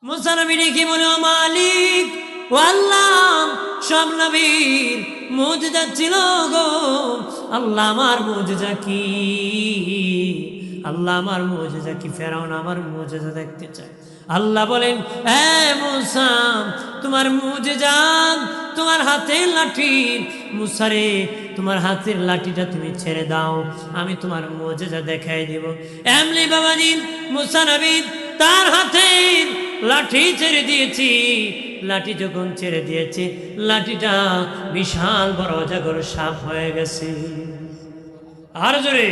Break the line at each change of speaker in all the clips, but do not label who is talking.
মুসা নবী ডেকে বলে, ও মালিক, ও আল্লাহ, সব নবীর মুজিজা ছিল গো, আল্লাহ আমার মুজিজা কি? আল্লাহ আমার মুজিজা কি? ফেরাউন আমার মুজিজা দেখতে চায়। আল্লাহ বলেন, হে মুসা, তোমার মুজিজা তোমার হাতের লাঠি। মুসা রে, তোমার হাতের লাঠিটা তুমি ছেড়ে দাও, আমি তোমার মুজিজা দেখাই দেব। এমনি বাবাজি মুসা নবী তার হাতের লাঠি ছেড়ে দিয়েছি। লাঠি যখন ছেড়ে দিয়েছে, লাঠিটা বিশাল বড় অজগর সাপ হয়ে গেছে। আর জোরে,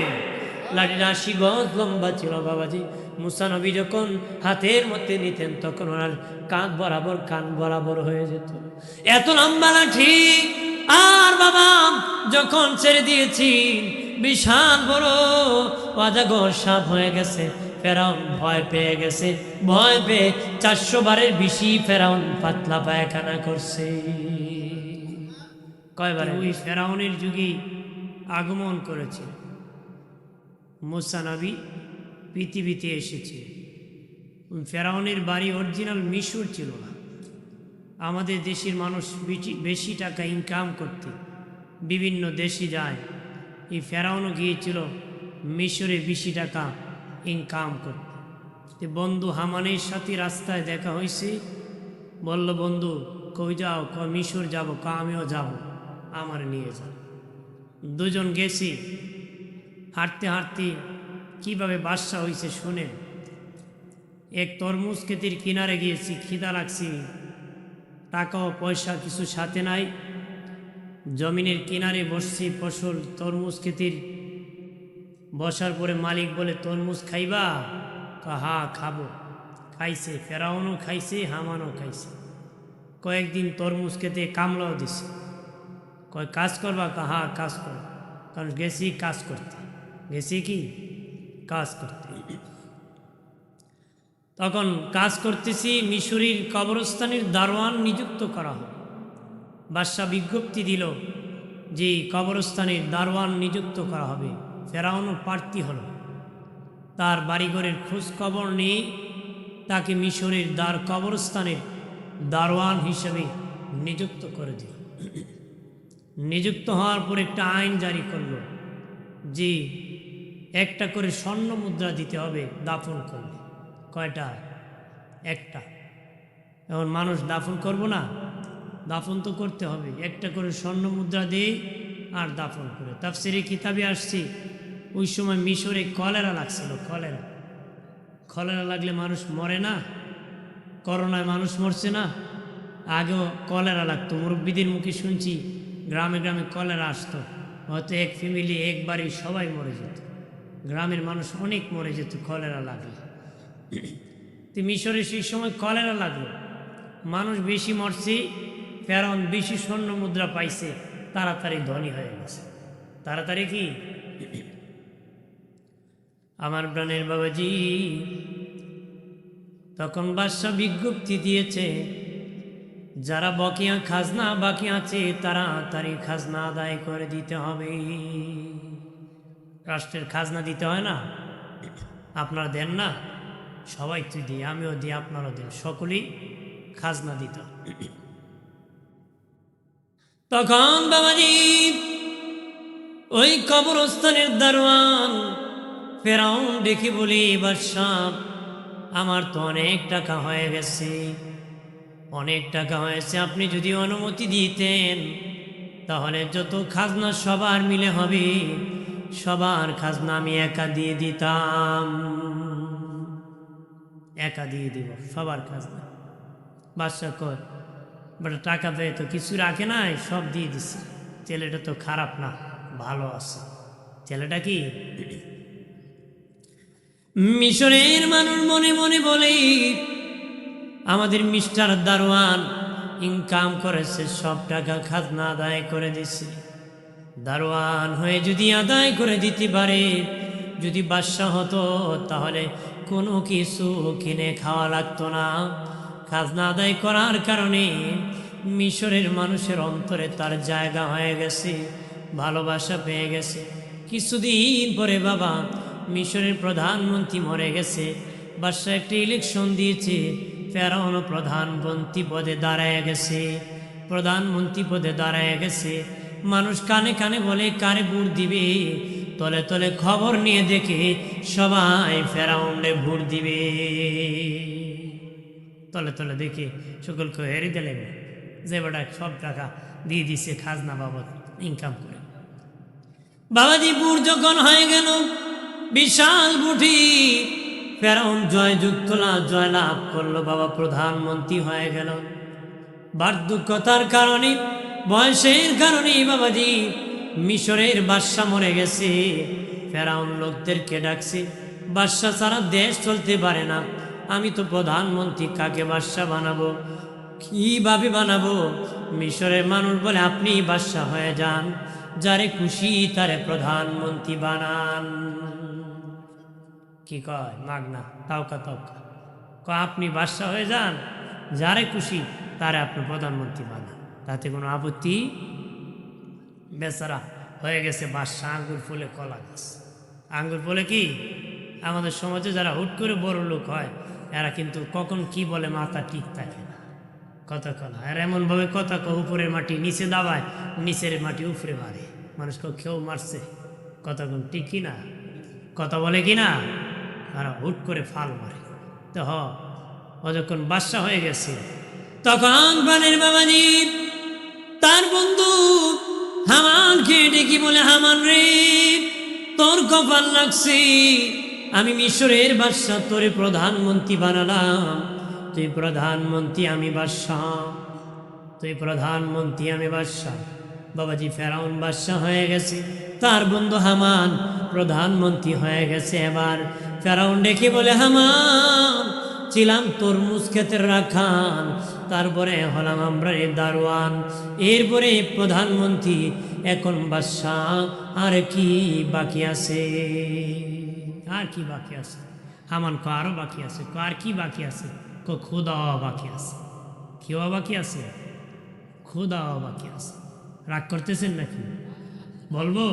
লাঠিটা 80 গজ লম্বা ছিল বাবাজি। মুসা নবী যখন হাতের মধ্যে নিতেন, তখন ওনার কান বরাবর হয়ে যেত, এত লম্বা লাঠি। আর বাবা যখন ছেড়ে দিয়েছি, বিশাল বড় অজগর সাপ হয়ে গেছে। ফেরাউন ভয় পেয়ে গেছে, ভয় পেয়ে 400 বারের বেশি ফেরাউন পাতলা পায়খানা করছে। কয়বার? ওই ফেরাউনের যুগে আগমন করেছে মুসা নবী, পৃথিবীতে এসেছে। ফেরাউনের বাড়ি অরিজিনাল মিশর ছিল না। আমাদের দেশের মানুষ বেশি টাকা ইনকাম করতে বিভিন্ন দেশে যায়, এই ফেরাউনও গিয়েছিল মিশরে বেশি টাকা ইনকাম করতে। বন্ধু হামানের সাথে রাস্তায় দেখা হয়েছে, বলল, বন্ধু কই যাও? মিশর যাব। আমিও যাব, আমার নিয়ে যাও। দুজন গেছি, হাঁটতে হাঁটতে কীভাবে বাদশা হয়েছে শুনে। এক তরমুজ ক্ষেতের কিনারে গিয়েছি, খিদা লাগছি, টাকা ও পয়সা কিছু সাথে নাই। জমিনের কিনারে বসছি, ফসল তরমুজ ক্ষেতের। বসার পরে মালিক বলে, তরমুজ খাইবা? হা খাবো। খাইছে, ফেরাউনও খাইছে, হামানও খাইছে। কয়েকদিন তরমুজ খেতে কামলাও দিছে। কয় কাজ করবা? হা কাজ করো। কারণ গেছি কাজ করতে, গেছি কি কাজ করতে। তখন কাজ করতেছি, মিশরীর কবরস্থানের দারোয়ান নিযুক্ত করা হয়। বাদশা বিজ্ঞপ্তি দিল যে কবরস্থানের দারোয়ান নিযুক্ত করা হবে। ফেরাউনও প্রার্থী হলো, তার বাড়িঘরের খোঁজ খবর নিয়ে তাকে মিশরের কবরস্থানের দারোয়ান হিসেবে নিযুক্ত করে দিল। নিযুক্ত হওয়ার পর একটা আইন জারি করলো যে একটা করে স্বর্ণ মুদ্রা দিতে হবে দাফন করলে। কয়টা? একটা। এখন মানুষ দাফন করব না, দাফন তো করতে হবে। একটা করে স্বর্ণ মুদ্রা দিয়ে আর দাফন করে। তাফসীরে কিতাবে আসছে, ওই সময় মিশরে কলেরা লাগছিল। কলেরা লাগলে মানুষ মরে না? করোনায় মানুষ মরছে না? আগেও কলেরা লাগতো, মুরব্বীদের মুখে শুনছি গ্রামে গ্রামে কলেরা আসতো। হয়তো এক ফ্যামিলি, এক বাড়ি সবাই মরে যেত। গ্রামের মানুষ অনেক মরে যেত কলেরা লাগলে। তো মিশরে সেই সময় কলেরা লাগলো, মানুষ বেশি মরছে। ফেরাউন বেশি স্বর্ণ মুদ্রা পাইছে, তাড়াতাড়ি ধনী হয়ে গেছে। তাড়াতাড়ি কি? আমার প্রাণের বাবাজি, তখন বাদশা বিজ্ঞপ্তি দিয়েছে, যারা বকেয়া খাজনা বাকি আছে তাড়াতাড়ি খাজনা আদায় করে দিতে হবে। রাষ্ট্রের খাজনা দিতে হয় না? আপনারা দেন না? সবাই তুই দিই, আমিও দিই, আপনারও দেন, সকলেই খাজনা দিত। তখন বাবাজি ওই কবরস্থানের দারোয়ান ফেরাউন দেখি বলি, বাদশা আমার তো অনেক টাকা হয়ে গেছে, অনেক টাকা হয়েছে, আপনি যদি অনুমতি দিতেন তাহলে যত খাজনা সবার মিলে হবে, সবার খাজনা আমি একা দিয়ে দিতাম। একা দিয়ে দিব সবার খাজনা। বাদশা কয়, বাট টাকা পেয়ে তো কিছু রাখে নাই, সব দিয়ে দিছে। ছেলেটা তো খারাপ না, ভালো আছে। ছেলেটা কি? মিশরের মানুষ মনে মনে বলে, আমাদের মিস্টার দারোয়ান ইনকাম করেছে, সব টাকা খাজনা আদায় করে দিছে। দারোয়ান হয়ে যদি আদায় করে দিতে পারে, যদি বাদশা হতো তাহলে কোনো কিছু কিনে খাওয়া লাগতো না। খাজনা আদায় করার কারণে মিশরের মানুষের অন্তরে তার জায়গা হয়ে গেছে, ভালোবাসা পেয়ে গেছে। কিছুদিন পরে বাবা মিশরের প্রধানমন্ত্রী মরে গেছে। বাদশা একটা ইলেকশন দিয়েছে, ফেরাউন প্রধানমন্ত্রী পদে দাঁড়ায় গেছে, প্রধানমন্ত্রী পদে দাঁড়ায় গেছে। মানুষ কানে কানে বলে কারে ভোট দিবে, তলে তলে খবর নিয়ে দেখে সবাই ফেরাউনে ভোট দিবে। তলে তলে দেখে সকলকে হেরে দিলেন যে বেটা সব টাকা দিয়ে দিছে খাজনা বাবদ ইনকাম করে। বাবাজি ভোট যখন হয়ে গেল, বিশাল বুটি ফেরাউন জয় লাভ করলো, বাবা প্রধানমন্ত্রী হয়ে গেল। বার্ধক্যতার কারণে, বয়সের কারণে বাবাজি মিশরের বাদশা মরে গেছে। ফেরাউন লোকদেরকে ডাকছে, বাদশা ছাড়া দেশ চলতে পারে না, আমি তো প্রধানমন্ত্রী, কাকে বাদশা বানাবো, কিভাবে বানাবো? মিশরের মানুষ বলে আপনি বাদশা হয়ে যান, যারে খুশি তারে প্রধানমন্ত্রী বানান। কি কয় মাগনা তাওকা তাওকা, আপনি বাদশা হয়ে যান, যারে খুশি তারে আপনি প্রধানমন্ত্রী বানান, তাতে কোনো আপত্তি। বেচারা হয়ে গেছে বাদশা আঙ্গুর ফুলে কলা গাছ। আঙ্গুর ফুলে কি আমাদের সমাজে যারা হুট করে বড় লোক হয় এরা কিন্তু কখন কি বলে মাথা ঠিক থাকে না, কথা কলা। আর এমনভাবে কথা উপরের মাটি নিচে দাবায়, নিচের মাটি উপরে মারে, মানুষকে কেউ মারছে, কথা কোন ঠিক কিনা, কথা বলে কিনা, তারা হুট করে ফাল মারে। তো ও যখন বাদশা হয়ে গেছে তখন বানের বাবাজি তার বন্ধু হামানকে ডেকে বলে, হামান রে, তোর কপাল লাগছে, আমি মিশরের বাদশা, তোরে প্রধানমন্ত্রী বানালাম, তুই প্রধানমন্ত্রী আমি বাদশাহ, তুই প্রধানমন্ত্রী আমি বাদশাহ। বাবাজি ফেরাউন বাদশাহ হয়ে গেছে, তার বন্ধু হামান প্রধানমন্ত্রী হয়ে গেছে। এবার ফেরাউন ডেকে বলে, হামান, ছিলাম তরমুজ ক্ষেতের রাখাল, তারপরে হলাম আমরা দারোয়ান, এরপরে প্রধানমন্ত্রী, এখন বাদশাহ, আর কি বাকি আছে? আর কি বাকি আছে? হামান কো আরো বাকি আছে। আর কি বাকি আছে? ক্ষুদা বাকি আছে। কি বাকি আছে? ক্ষুদা বাকি আছে। রাগ করতেছেন নাকি? বলবো,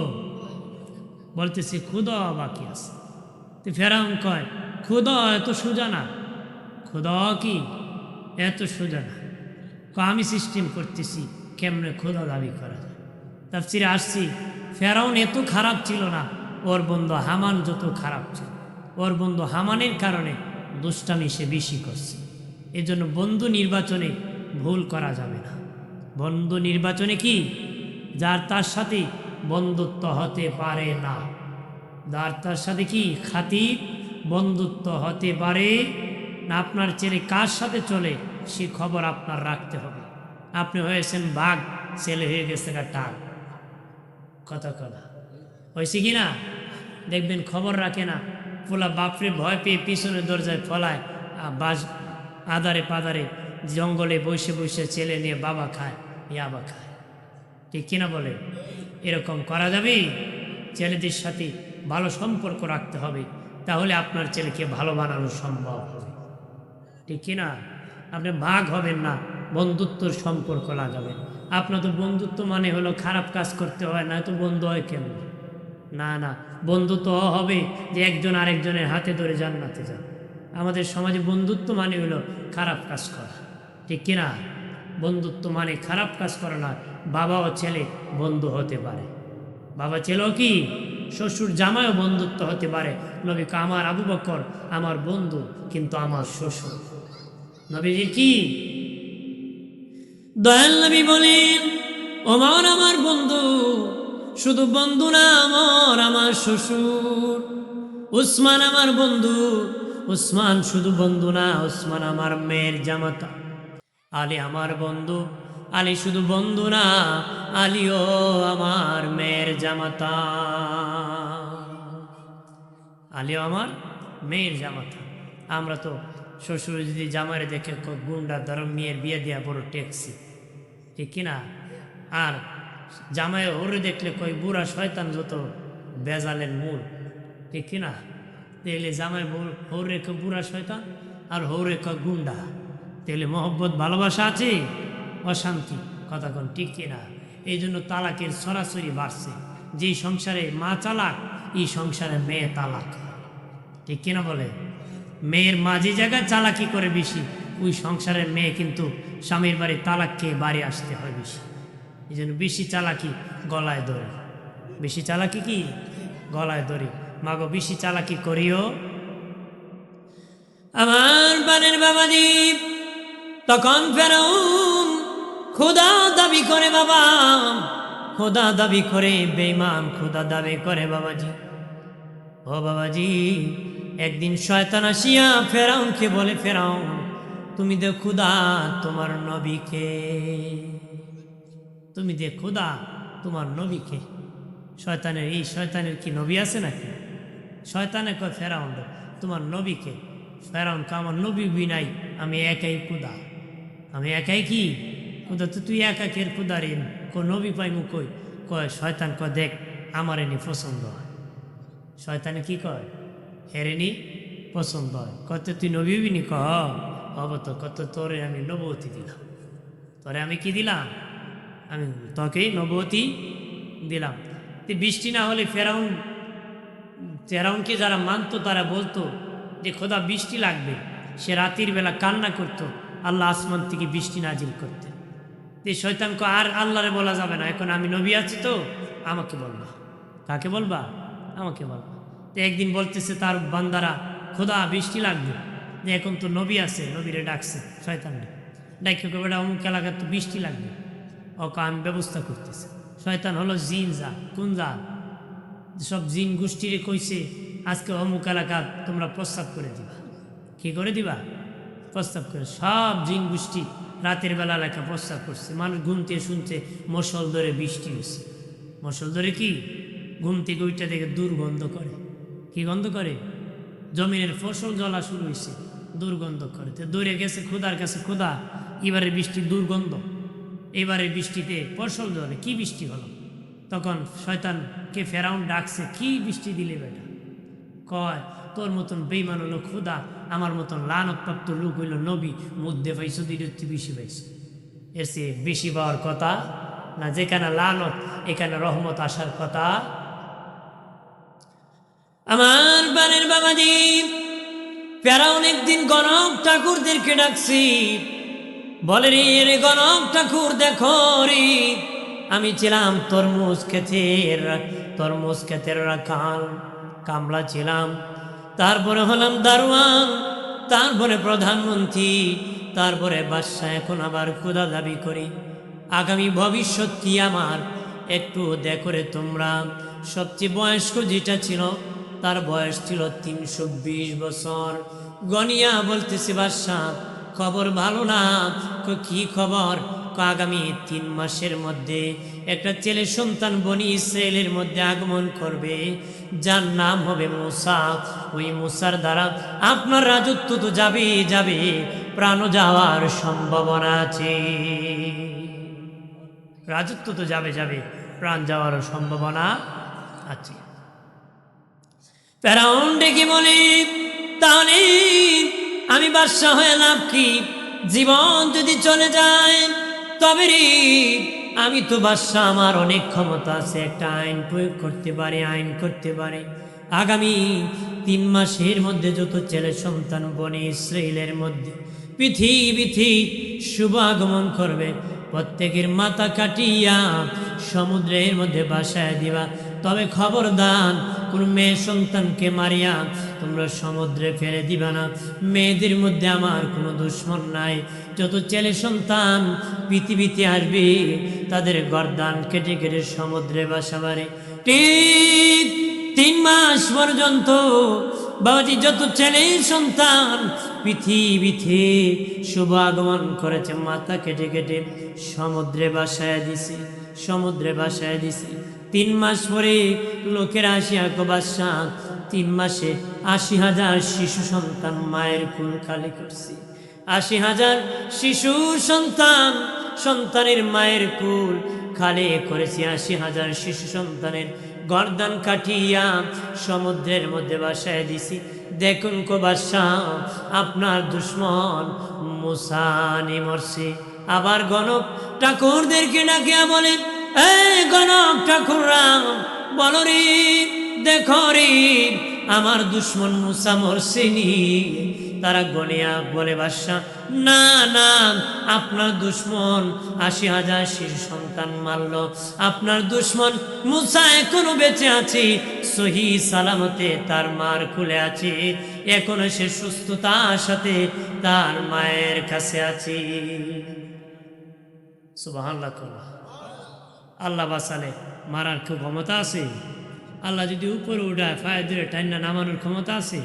বলতেছি ক্ষুদা বাকি আছে। তো ফেরাউন কয়, ক্ষুদা এত সোজা না, ক্ষুদা কি এত সোজা না, আমি সিস্টেম করতেছি কেমনে ক্ষুদা দাবি করা যায়। তাফসিরে আসছি, ফেরাউন এত খারাপ ছিল না, ওর বন্ধু হামান যত খারাপ ছিল। ওর বন্ধু হামানের কারণে দুষ্টামি সে বেশি করছে। এজন্য বন্ধু নির্বাচনে ভুল করা যাবে না। বন্ধু নির্বাচনে কি, যার তার সাথে বন্ধুত্ব হতে পারে না, যার তার সাথে কি খাতির বন্ধুত্ব হতে পারে না। আপনার ছেলে কার সাথে চলে সে খবর আপনার রাখতে হবে। আপনি হয়েছেন বাঘ, ছেলে হয়ে গেছে টাক, কথা কথা হয়েছে কি না? দেখবেন খবর রাখে না, পোলা বাপরে ভয় পেয়ে পিছনের দরজায় ফলায়, বাস আদারে পাদারে জঙ্গলে বসে বসে ছেলে নিয়ে বাবা খায়, ইয়াবা খায়, ঠিক কিনা বলে? এরকম করা যাবে? ছেলেদের সাথে ভালো সম্পর্ক রাখতে হবে, তাহলে আপনার ছেলেকে ভালো বানানো সম্ভব হবে, ঠিক কিনা? আপনি ভাগ হবেন না, বন্ধুত্বর সম্পর্ক লাগাবেন। আপনার তো বন্ধুত্ব মানে হলো খারাপ কাজ করতে হয় না, তো বন্ধু হয় কেমন? না না, বন্ধুত্ব হবে যে একজন আরেকজনের হাতে ধরে জান্নাতে যান। আমাদের সমাজে বন্ধুত্ব মানে হলো খারাপ কাজ করা, ঠিক কিনা? বন্ধুত্ব মানে খারাপ কাজ করা না। বাবা ও ছেলে বন্ধু হতে পারে, বাবা ছেলেও কি শ্বশুর জামাইও বন্ধুত্ব হতে পারে। নবী আমার আবু বকর আমার বন্ধু, কিন্তু আমার শ্বশুর। নবীজির কি দয়াল নবী বলেন, ওমর আমার বন্ধু, শুধু বন্ধু না, আমার শ্বশুর। উসমান আমার বন্ধু, উসমান শুধু বন্ধু না, উসমান আমার মেয়ের জামাতা। আলী আমার বন্ধু, আলী শুধু বন্ধু না, আলীও আমার মেয়ের জামাতা, আলীও আমার মেয়ের জামাতা। আমরা তো শ্বশুর যদি জামাইরে দেখে গুন্ডা ধরো মেয়ের বিয়ে দেওয়া বড় ট্যাক্সি, ঠিক কিনা? আর জামাই ওরে দেখলে কই বুড়া শয়তান যত বেজালের মূল, ঠিক কিনা? দেখলে জামাই হৌরে ক বুড়া শয়তান আর হৌরে ক গুন্ডা, তাহলে মহব্বত ভালোবাসা আছে, অশান্তি, কথা কোন ঠিক কিনা? এই জন্য তালাকের সরাসরি বাড়ছে। যেই সংসারে মা চালাক, এই সংসারে মেয়ে তালাক, ঠিক কিনা বলে? মেয়ের মাঝে জায়গায় চালাকি করে বেশি, ওই সংসারের মেয়ে কিন্তু স্বামীর বাড়ি তালাক খেয়ে বাড়ি আসতে হয় বেশি। এই জন্য বেশি চালাকি গলায় ধরে, বেশি চালাকি কি গলায় ধরে। মাগো বেশি চালাকি করিও। আমার বানের বাবাজি, তখন ফেরাউন খোদা দাবি করে, বাবা খোদা দাবি করে, বেঈমান খোদা দাবি করে বাবাজি। ও বাবাজি, একদিন শয়তান আসিয়া ফেরাউনকে বলে, ফেরাউন তুমি দে খোদা তোমার নবীকে, তুমি দে খোদা তোমার নবীকে। শয়তানের, এই শয়তানের কি নবী আছে নাকি? শয়তানে কয় ফেরাউন তোমার নবীকে। ফেরাউন কে আমার নবী নাই, আমি একাই খোদা, আমি একাই কি খোদা। তো তুই একাকের খোদা রে, নবী পাইমু কই? কয় শয়তান কয় দেখ আমার এনে পছন্দ হয়। শয়তানে কি কয়? হেরেনি পছন্দ হয়। কত তুই নবী বিনি? হব তো। কত তোরে আমি নবতী দিলাম, তোরে আমি কি দিলাম? আমি তোকে নবতী দিলাম। তুই বৃষ্টি না হলে ফেরাউনকে যারা মানতো তারা বলতো যে খোদা বৃষ্টি লাগবে। সে রাতের বেলা কান্না করতো, আল্লাহ আসমান থেকে বৃষ্টি নাজিল করতে। এই শয়তানকে আর আল্লাহরে বলা যাবে না, এখন আমি নবী আছি তো আমাকে বলবা। কাকে বলবা? আমাকে বলবা। তো একদিন বলতেছে তার বান্দারা, খোদা বৃষ্টি লাগবে, যে এখন তো নবী আছে, নবীরে ডাকছে শয়তানরে, ডাকে বেটা অমুক এলাকার তো বৃষ্টি লাগবে, ওকে আমি ব্যবস্থা করতেছি। শয়তান হলো জিন যা, কোন যা? সব জিন গোষ্ঠীরে কইছে আজকে অমুক এলাকা তোমরা প্রস্তাব করে দিবা। কি করে দিবা? প্রস্তাব করে। সব জিন গোষ্ঠী রাতের বেলা এলাকা প্রস্তাব করছে। মানুষ ঘুমতে শুনছে মশল ধরে বৃষ্টি হয়েছে। মশল ধরে কি? ঘুম থেকে ওইটা দেখে দুর্গন্ধ করে। কি গন্ধ করে? জমিনের ফসল জ্বলা শুরু হয়েছে, দুর্গন্ধ করে। তো দৌড়ে গেছে খোদার কাছে, খোদা এবারে বৃষ্টির দুর্গন্ধ, এবারে বৃষ্টিতে ফসল জ্বলে, কি বৃষ্টি হলো? তখন শয়তানকে ফেরাউন ডাকছে, কি বৃষ্টি দিলে বেটা? কয় তোর মতন বেইমান হলো খোদা, আমার মতন লানতপ্রাপ্ত লোক হইল নবী, মধ্যে পাইছো দিতে বেশি পাইছো। এর চেয়ে বেশি পাওয়ার কথা না। যেখানে লানত এখানে রহমত আসার কথা। আমার বানের বাবাজি, ফেরাউন একদিন গণক ঠাকুরদেরকে ডাকছি, বলে রে গণক ঠাকুর দেখো রে, আমি ছিলাম তরমুজ ক্ষেতের রাখাল, কামলা ছিলাম, তারপরে হলাম দারোয়ান, তারপরে প্রধানমন্ত্রী, তারপরে বাদশা, এখন আবার খোদা দাবি করি। আগামী ভবিষ্যৎ কি আমার একটু দেখো রে তোমরা। সবচেয়ে বয়স্ক যেটা ছিল তার বয়স ছিল 320 বছর। গনিয়া বলতেছে বাদশা খবর ভালো না। কি খবর? আগামী 3 মাসের মধ্যে একটা ছেলে সন্তান বনি ইসরায়েলের মধ্যে আগমন করবে, যার নাম হবে মুসা। ওই মুসার দ্বারা আপনার রাজত্ব তো যাবে, প্রাণও যাওয়ার সম্ভাবনা আছে। রাজত্ব তো যাবে, প্রাণ যাওয়ার সম্ভাবনা আছে। ফেরাউন ডেকে বলে, তাহলে আমি বাদশা হয়ে লাভ কি? জীবন যদি চলে যায় তবে রে আমি তো বাদশা, আমার অনেক ক্ষমতা আছে, একটা আইন প্রয়োগ করতে পারে। আগামী 3 মাসের মধ্যে যত ছেলে সন্তান বনে ইসরায়েলের মধ্যে পৃথিবীতে শুভ আগমন করবে, প্রত্যেকের মাথা কাটিয়া সমুদ্রের মধ্যে ভাসায় দিবা। তবে খবরদার কোন মেয়ে সন্তানকে মারিয়া তোমরা সমুদ্রে ফেলে দিবা না। মেয়েদের মধ্যে আমার কোনো দুশ্মন নাই। যত ছেলে সন্তান পৃথিবীতে আসবে তাদের গর্দান কেটে কেটে সমুদ্রে ভাসাবারে। ঠিক 3 মাস পর্যন্ত বাবাজি যত ছেলে সন্তান পৃথিবীতে শুভ আগমন করেছে মাথা কেটে কেটে সমুদ্রে ভাসায় দিছে। 3 মাস পরে লোকেরা আসিয়া বাদশা 3 মাসে 80,000 শিশু সন্তান মায়ের কুল খালি করছি। 80,000 শিশু সন্তানের মায়ের কুল খালি করেছি। 80,000 শিশু সন্তানের গর্দান কাটিয়া সমুদ্রের মধ্যে ভাসায় দিছি। দেখুন বাদশা, আপনার দুশ্মন মুসা মরছে। আবার গণক ঠাকুরদেরকে ডাকিয়া বলে, এই গণক ঠাকুররা বলো রে, দেখো রে আমার দুশ্মন মুসা মরছেনি, তারা গনিয়া বলে বাদশা, না না, আপনার দুশ্মন ৮০,০০০ শিশু সন্তান মারল, আপনার দুশ্মন মুসা এখনো বেঁচে আছে, সহি সালামতে তার মার খুলে আছে, এখনো সে সুস্থতার সাথে তার মায়ের কাছে আছে। সুবহানাল্লাহ। আল্লাহ বাঁচালে মারার খুব ক্ষমতা আছে। আল্লাহ যদি উপরে উঠায় ফায় ধরে টাইনা নামানোর ক্ষমতা আছে।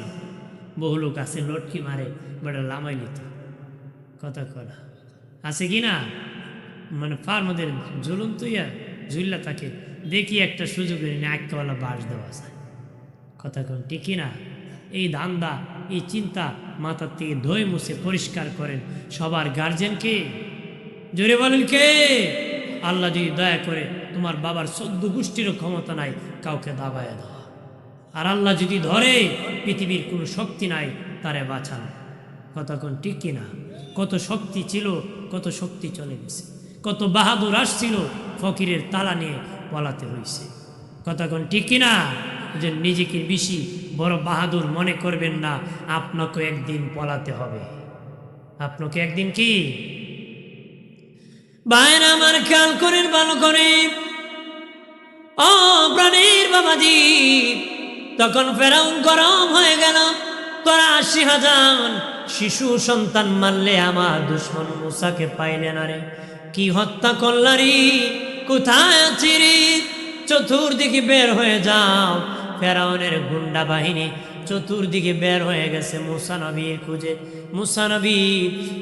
বহু লোক আছে লটকি মারে বেটা লামাই নিত, কথা করা আছে কি না? মানে ফার মধ্যে ঝুলুন তুইয়া ঝুল্লা থাকে, দেখি একটা সুযোগ আঁকওয়ালা বাস দেওয়া যায়, কথা কন ঠিক না? এই ধান্দা, এই চিন্তা মাথার থেকে ধুয়ে মুছে পরিষ্কার করেন। সবার গার্জেনকে জোরে বলেন কে? আল্লাহ যদি দয়া করে, তোমার বাবার ১৪ গোষ্ঠীরও ক্ষমতা নাই কাউকে দাবায় দেওয়া, আর আল্লাহ যদি ধরে পৃথিবীর কোনো শক্তি নাই তারে বাঁচান, কথা কোন ঠিক কিনা? কত শক্তি ছিল, কত শক্তি চলে গেছে, কত বাহাদুর আসছিল, ফকিরের তালা নিয়ে পলাতে হয়েছে, কথা কোন ঠিক কিনা? যে নিজেকে বেশি বড় বাহাদুর মনে করবেন না, আপনাকে একদিন পলাতে হবে, আপনাকে একদিন কি বাইরে আমার খেয়াল করেন ভালো করে। ও প্রাণীর বাবাজি, তখন ফেরাউন গরম হয়ে গেল, তোরা ৮০,০০০ শিশু সন্তান মারলে আমার দুশ্মন মুসাকে পাইলে না রে, কি হত্যা করলারি, কোথায় আছি রে? চতুর্দিকে বের হয়ে যাও। ফেরাউনের গুন্ডা বাহিনী চতুর্দিকে বের হয়ে গেছে মুসা নবীর খুঁজে। মুসা নবী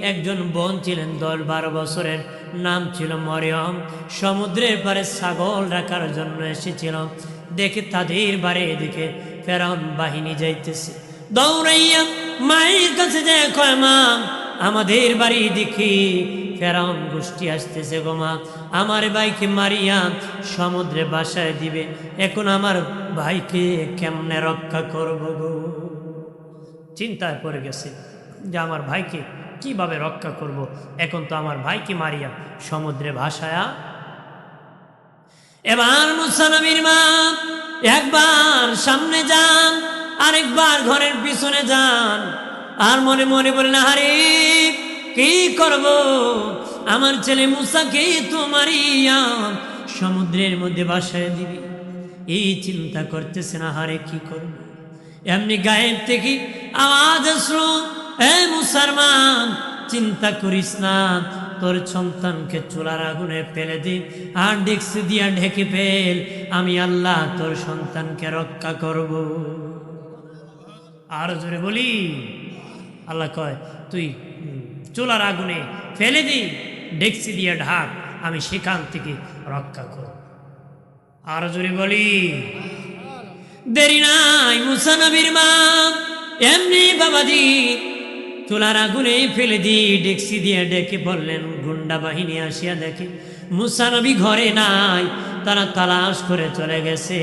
একজন বোন ছিলেন ১০-১২ বছরের, নাম ছিল মরিয়ম, সমুদ্রের পারে ছাগল রাখার জন্য এসেছিল। দেখে তাদের বাড়ি এদিকে ফেরাউন বাহিনী যাইতেছে, দৌড়াইয়া মায়ের কাছে যায়, কয় মা আমাদের বাড়ি দেখি ফেরাউন গোষ্ঠী আসতেছে গো মা, আমার ভাইকে মারিয়া সমুদ্রে বাসায় দিবে, এখন আমার ভাইকে কেমনে রক্ষা করব গো? চিন্তায় পড়ে গেছে যে আমার ভাইকে কিভাবে রক্ষা করব, এখন তো আমার ভাইকে মারিয়া সমুদ্রে ভাসায়া। এবার মুসা নবীর মা একবার সামনে যান, আরেকবার ঘরের পিছনে যান, আর মনে মনে বললেন, আরে কি করব, আমার ছেলে মুসাকে তো মারিয়া সমুদ্রের মধ্যে ভাসায় দিবি, এই চিন্তা করতেছে না, হারে কি করব। এমনি গায়েব থেকে আওয়াজ আসলো, এ মুসলমান চিন্তা করিস না, তোর সন্তানকে চুলার আগুনে ফেলে দে, আর ডেক্সি দিয়া ঢেকে ফেল, আমি আল্লাহ তোর সন্তানকে রক্ষা করব। আর জোরে বলি, আল্লাহ কয় তুই চুলার আগুনে ফেলে দি, ডেক্সি দিয়ে ঢাক, আমি সেখান থেকে রক্ষা করব। আর জোরে বলি, দেরি নাই। মুসা নবীর মা এমনি বাবাজি চুলার আগুনে ফেলে দি, ডেক্সি দিয়ে ডেকে বললেন, গুন্ডা বাহিনী আসিয়া দেখে মুসা নবী ঘরে নাই, তারা তালাশ করে চলে গেছে।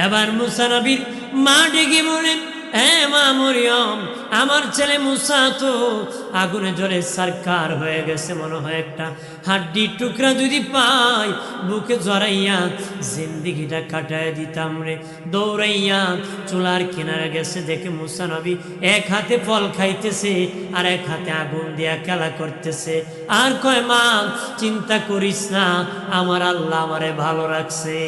এবার মুসা নবীর মা ডেকে বলেন, হ্যাঁ মা মরিয়ম, আমার ছেলে মুসা তো আগুনে জ্বলে সারকার হয়ে গেছে, মনে হয় একটা হাড্ডির টুকরা যদি পাই বুকে জড়াইয়া জিন্দিগিটা কাটায় দিতাম রে। দৌড়াইয়া চুলার কিনারে গেছে, দেখে মুসা নবী এক হাতে ফল খাইতেছে আর এক হাতে আগুন দিয়া খেলা করতেছে, আর কয় মা চিন্তা করিস না, আমার আল্লাহ আমারে ভালো রাখছে।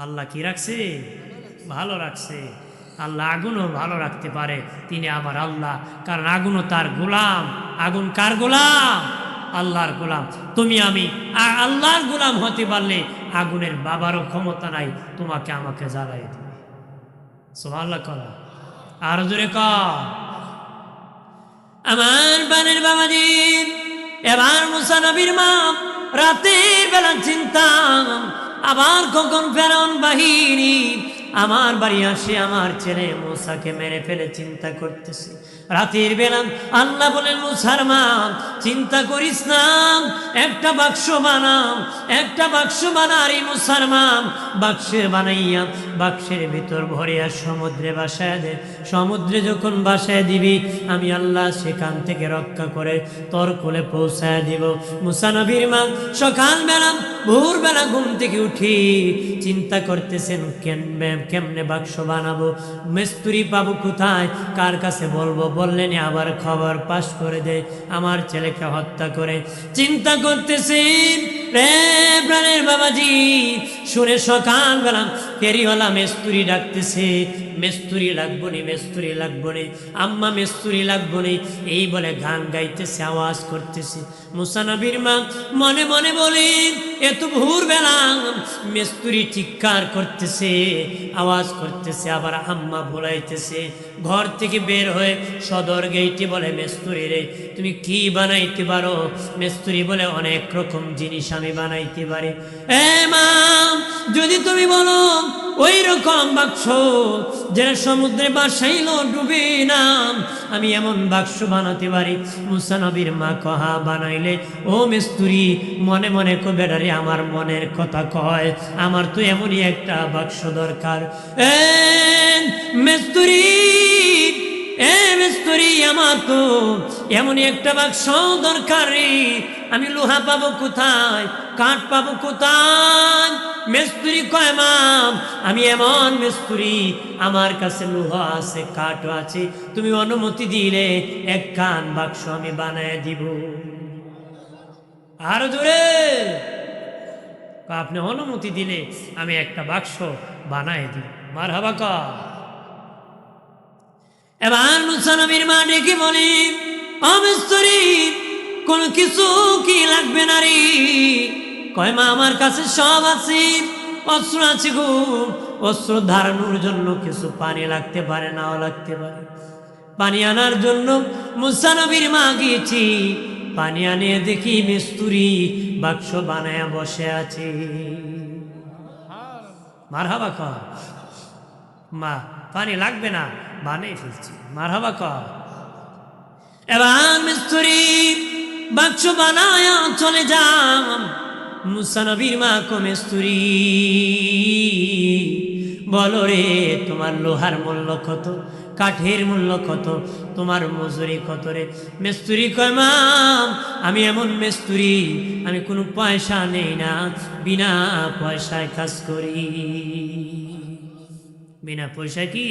আল্লাহ কি রাখছে? ভালো রাখছে। আল্লাহ আগুনও ভালো রাখতে পারে, তিনি আমার আল্লাহ, কারণ আগুনও তার গোলাম। আগুন কার গোলাম? আল্লাহর গোলাম। তুমি আমি আল্লাহর গোলাম হতে পারলে আগুনের বাবারও ক্ষমতা নাই তোমাকে আমাকে জ্বালাই দেবে। সুবহানাল্লাহ করা আর জোরে কর। আমার বানের বাবাজি, এবার মুসা নবীর মা রাতের বেলা চিন্তা, আবার কখন ফেরাউন বাহিনী আমার বাড়ি আসে আমার ছেলে মুসাকে মেরে ফেলে চিন্তা করতেছে। রাতের বেলা আল্লাহ বলেন মুসার মা চিন্তা করিস না, একটা বাক্স বানাও, একটা বাক্স বানারি মুসার মা বাক্সের বানাইয়া বাক্সের ভিতর ভরিয়া সমুদ্রে ভাসায় দে। সমুদ্রে যখন ভাসায় দিবি আমি আল্লাহ সেখান থেকে রক্ষা করে তোর কোলে পৌঁছায় দিব। মুসা নবীর মা সকালবেলা ভোরবেলা ঘুম থেকে উঠি চিন্তা করতেছেন কেমনে বাক্স বানাবো, মিস্ত্রি পাবো কোথায়, কার কাছে বলবো, বললেন আবার খবর পাশ করে দে আমার ছেলেকে হত্যা করে। চিন্তা করতেছেন রে প্রাণের বাবাজি, শুনে সকালবেলা ফেরিওয়ালা মিস্ত্রি ডাকতেছে, মিস্ত্রি লাগবো নি, মিস্ত্রি লাগবো নি, আম্মা মিস্ত্রি লাগবো নি, এই বলে গান গাইতেছে, আওয়াজ করতেছে। মুসা নবীর মা মনে মনে বলেন এত ভোরবেলা মিস্ত্রি চিৎকার করতেছে, আওয়াজ করতেছে, আবার আম্মা বলাইতেছে। ঘর থেকে বের হয়ে সদর গেইটে বলে মিস্ত্রি রে তুমি কি বানাইতে পারো? মিস্ত্রি বলে অনেক রকম জিনিস আমি বানাইতে পারি। এ মা যদি তুমি বলো ওই রকম বাক্স যেটা সমুদ্রে ভাসাইল ডুবে না, আমি এমন বাক্স বানাতে পারি। মুসা নবীর মা কহা বানাইলে ও মিস্ত্রি মনে মনে কো বেড়ারে আমার মনের কথা কয়, আমার তো এমনই একটা বাক্স দরকার। মিস্ত্রি মিস্ত্রি আমার তো এমনই একটা বাক্স দরকার রে, আমি লোহা পাবো কোথায়, কাঠ পাবো কোথায়? মিস্ত্রি কয় মা আমি এমন মিস্ত্রি আমার কাছে লোহা আছে, কাঠও আছে, তুমি অনুমতি দিলে এক কান বাক্স আমি বানায় দিব। আরো জোরে, আপনি অনুমতি দিলে আমি একটা বাক্স বানায় দিব। মারহাবা কা। এবার মুসা নবীর মা ডেকে বলে ও মিস্ত্রি কোন কিছু কি লাগবে না রে? কয় মা আমার কাছে সব আছে, অস্ত্র আছে গো, অস্ত্র ধারণের জন্য কিছু পানি লাগতে পারে, নাও লাগতে পারে। পানি আনার জন্য মুসা নবীর মা গিয়েছি, পানি আনিয়ে দেখি মিস্ত্রি বাক্স বানায়া বসে আছে। মারহাবা কা। মা পানি লাগবে না, বানিয়ে ফেলছি। মারহাবা কা। এবার মিস্ত্রি বাক্স বানায়া চলে যাম। মুসা নবীর মা কো মিস্ত্রি বলো রে তোমার লোহার মূল্য কত, কাঠের মূল্য কত, তোমার মজুরি কত রে? মিস্ত্রি কয় মা আমি এমন মিস্ত্রি আমি কোনো পয়সা নেই না, বিনা পয়সায় কাজ করি। বিনা পয়সায় কি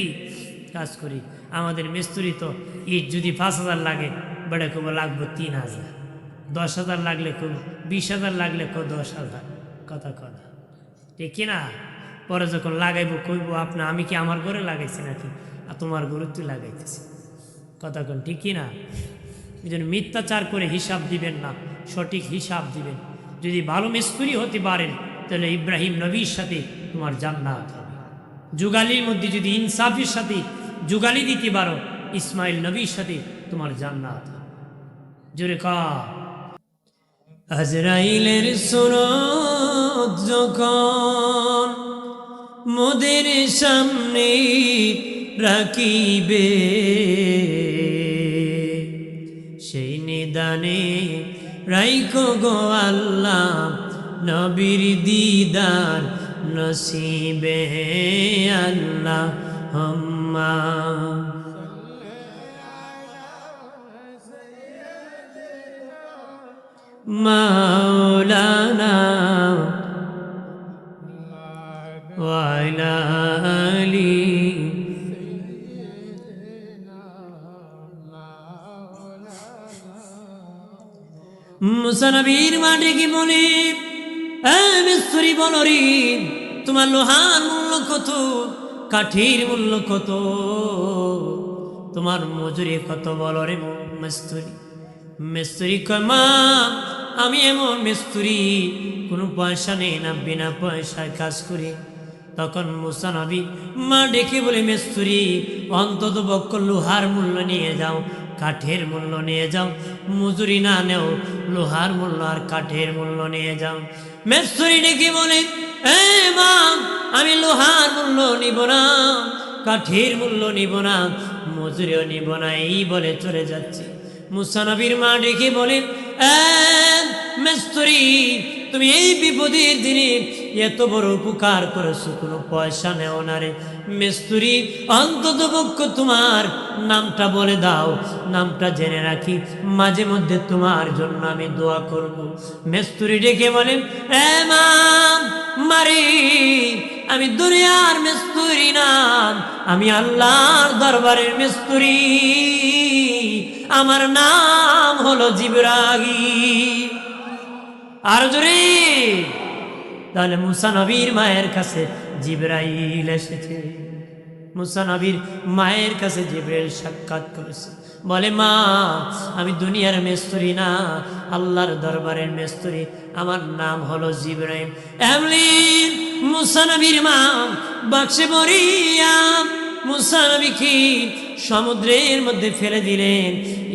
কাজ করি? আমাদের মিস্ত্রি তো ইট যদি 5,000 লাগে বেড়ে খুব লাগবো 3,000, 10,000 লাগলে খুব 20,000 লাগলে খুব 10,000, কথা কথা ঠিক কিনা? পরে যখন লাগাইবো কইবো আপনি আমি কি আমার ঘরে লাগাইছি নাকি, আর তোমার ঘরে তুই লাগাইতেছি, কথা কোন ঠিক কিনা? এই জন্য মিথ্যাচার করে হিসাব দিবেন না, সঠিক হিসাব দিবেন। যদি ভালো মিস্ত্রি হতে পারেন তাহলে ইব্রাহিম নবীর সাথে তোমার জান্নাত হবে। যুগালির মধ্যে যদি ইনসাফের সাথে যুগালি দিতে পারো ইসমাইল নবীর সাথে তোমার জান্নাত হবে। জোরে কা। আজরাইলের সুরত যখন মোদের সামনে রাখিবে, সেই নিদানে রাইখো গো আল্লাহ নবীর দিদার নসিবে আল্লাহ হুম্মা। মাওলানা ওয়ালা আলি মুসা নবীর মাঠে কি বলে মিস্ত্রি বলো রে তোমার লোহার মূল্য কত, কাঠের মূল্য কত, তোমার মজুরি কত বলো রে মিস্ত্রি? মিস্ত্রি কয় মা আমি এমন মিস্ত্রি কোনো পয়সা নেই না, বিনা পয়সায় কাজ করি। তখন মুসা নবী মা ডেকে বলে মিস্ত্রি অন্তত পক্ষ লোহার মূল্য নিয়ে যাও, কাঠের মূল্য নিয়ে যাও, মজুরি না নেও লোহার মূল্য আর কাঠের মূল্য নিয়ে যাও। মিস্ত্রি ডেকে বলে এ মা আমি লোহার মূল্য নিব না, কাঠের মূল্য নিব না, মজুরিও নিব না, এই বলে চলে যাচ্ছে। মুসা নবীর মা ডেকে বলেন, মিস্ত্রি, তুমি এই বিপদের দিনে এত বড় উপকার করেছো, কোনো পয়সা নেও না রে। মিস্ত্রি, অন্তত পক্ষ তোমার নামটা বলে দাও, নামটা জেনে রাখি, মাঝে মধ্যে তোমার জন্য আমি দোয়া করব। মিস্ত্রি ডেকে বলেন, মা মারি, আমি দুনিয়ার মিস্ত্রি না, আমি আল্লাহর দরবারের মিস্ত্রি, আমার নাম হলো জিবরাইল। আর জোরে। তাহলে মুসা নবীর মায়ের কাছে জিবরাইল এসেছে। মুসা নবীর মায়ের কাছে জিবরাইল সাক্ষাৎ করেছে, বলে, মা আমি দুনিয়ার মিস্ত্রি না, আল্লাহর দরবারের মিস্ত্রি, আমার নাম হলো জিবরাইল। এমনি মুসা নবীর মা বাক্সে ভরিয়া মুসা নবীকে সমুদ্রের মধ্যে ফেলে দিলেন।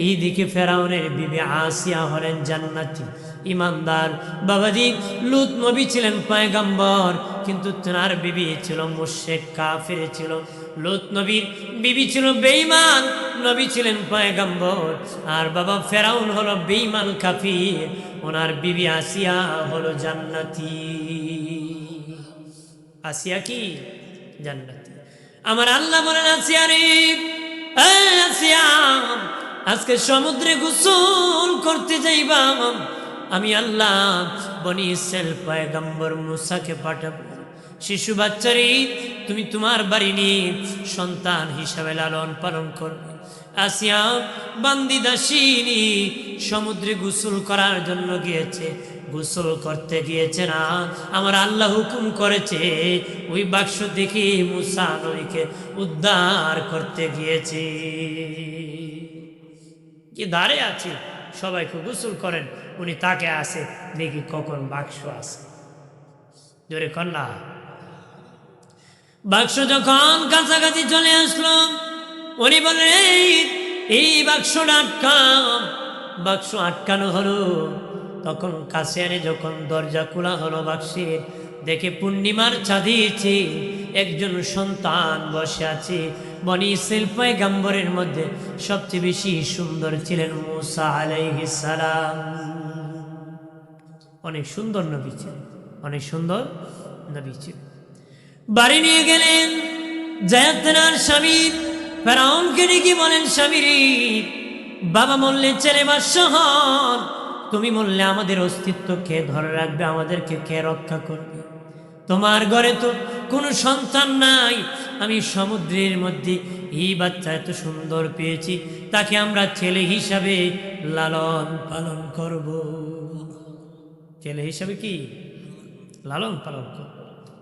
এইদিকে ফেরাউনের বিবি আসিয়া হলেন জান্নাতি, ইমানদার। বাবাজি, লূত নবী ছিলেন পয়গম্বর, কিন্তু তার বিবি ছিল মুশরিক কাফির ছিল। লূত নবীর বিবি ছিল বেঈমান, নবী ছিলেন পয়গম্বর। আর বাবা ফেরাউন হলো বেঈমান কাফির, ওনার বিবি আসিয়া হলো জান্নাতি। আসিয়া কি জান্নাতি। আমার আল্লাহ বলেন, আসিয়া রে, আসিয়া, আজকে সমুদ্রে গোসল করতে যাইবা, আমি আল্লাহ বনি ইসরাইল পয়গম্বর মুসাকে পাঠাবো। শিশু বাচ্চারে তুমি তোমার বাড়ি নিয়ে সন্তান হিসাবে লালন পালন করবে। আসিয়া বান্দি দাসিনী সমুদ্রে গোসল করার জন্য গিয়েছে, গোসল করতে গিয়েছে না, আমার আল্লাহ হুকুম করেছে ওই বাক্স দেখে মুসা নবীকে উদ্ধার করতে গিয়েছে। কি দাঁড়ে আছে, সবাইকে গোসল করেন, উনি তাকে আসে দেখি কখন বাক্স আছে। জোরে কন্যা। বাক্স যখন কাছাকাছি চলে আসলো, উনি বললেন, এই বাক্সটা আটকাও। বাক্স আটকানো হলো। তখন কাছে এনে যখন দরজা খোলা হলো বাক্সের, দেখে পূর্ণিমার চাঁদিয়েছে একজন সন্তান বসে আছে। বনি ইসরাইল পয়গম্বরের মধ্যে সবচেয়ে বেশি সুন্দর ছিলেন মুসা আলাইহিস সালাম। অনেক সুন্দর নবী ছিলেন, অনেক সুন্দর নবী ছিলেন। বাড়ি নিয়ে গেলেন, জায়াতনার স্বামী ফেরাউনকে ডেকে বলেন, স্বামী রে, বাবা মরলে ছেলে বাদশ হন, তুমি মরলে আমাদের অস্তিত্ব কে ধরে রাখবে, আমাদেরকে কে রক্ষা করবে? তোমার ঘরে তো কোনো সন্তান নাই, আমি সমুদ্রের মধ্যে এই বাচ্চা এত সুন্দর পেয়েছি, তাকে আমরা ছেলে হিসাবে লালন পালন করব। ছেলে হিসাবে কি লালন পালন করব।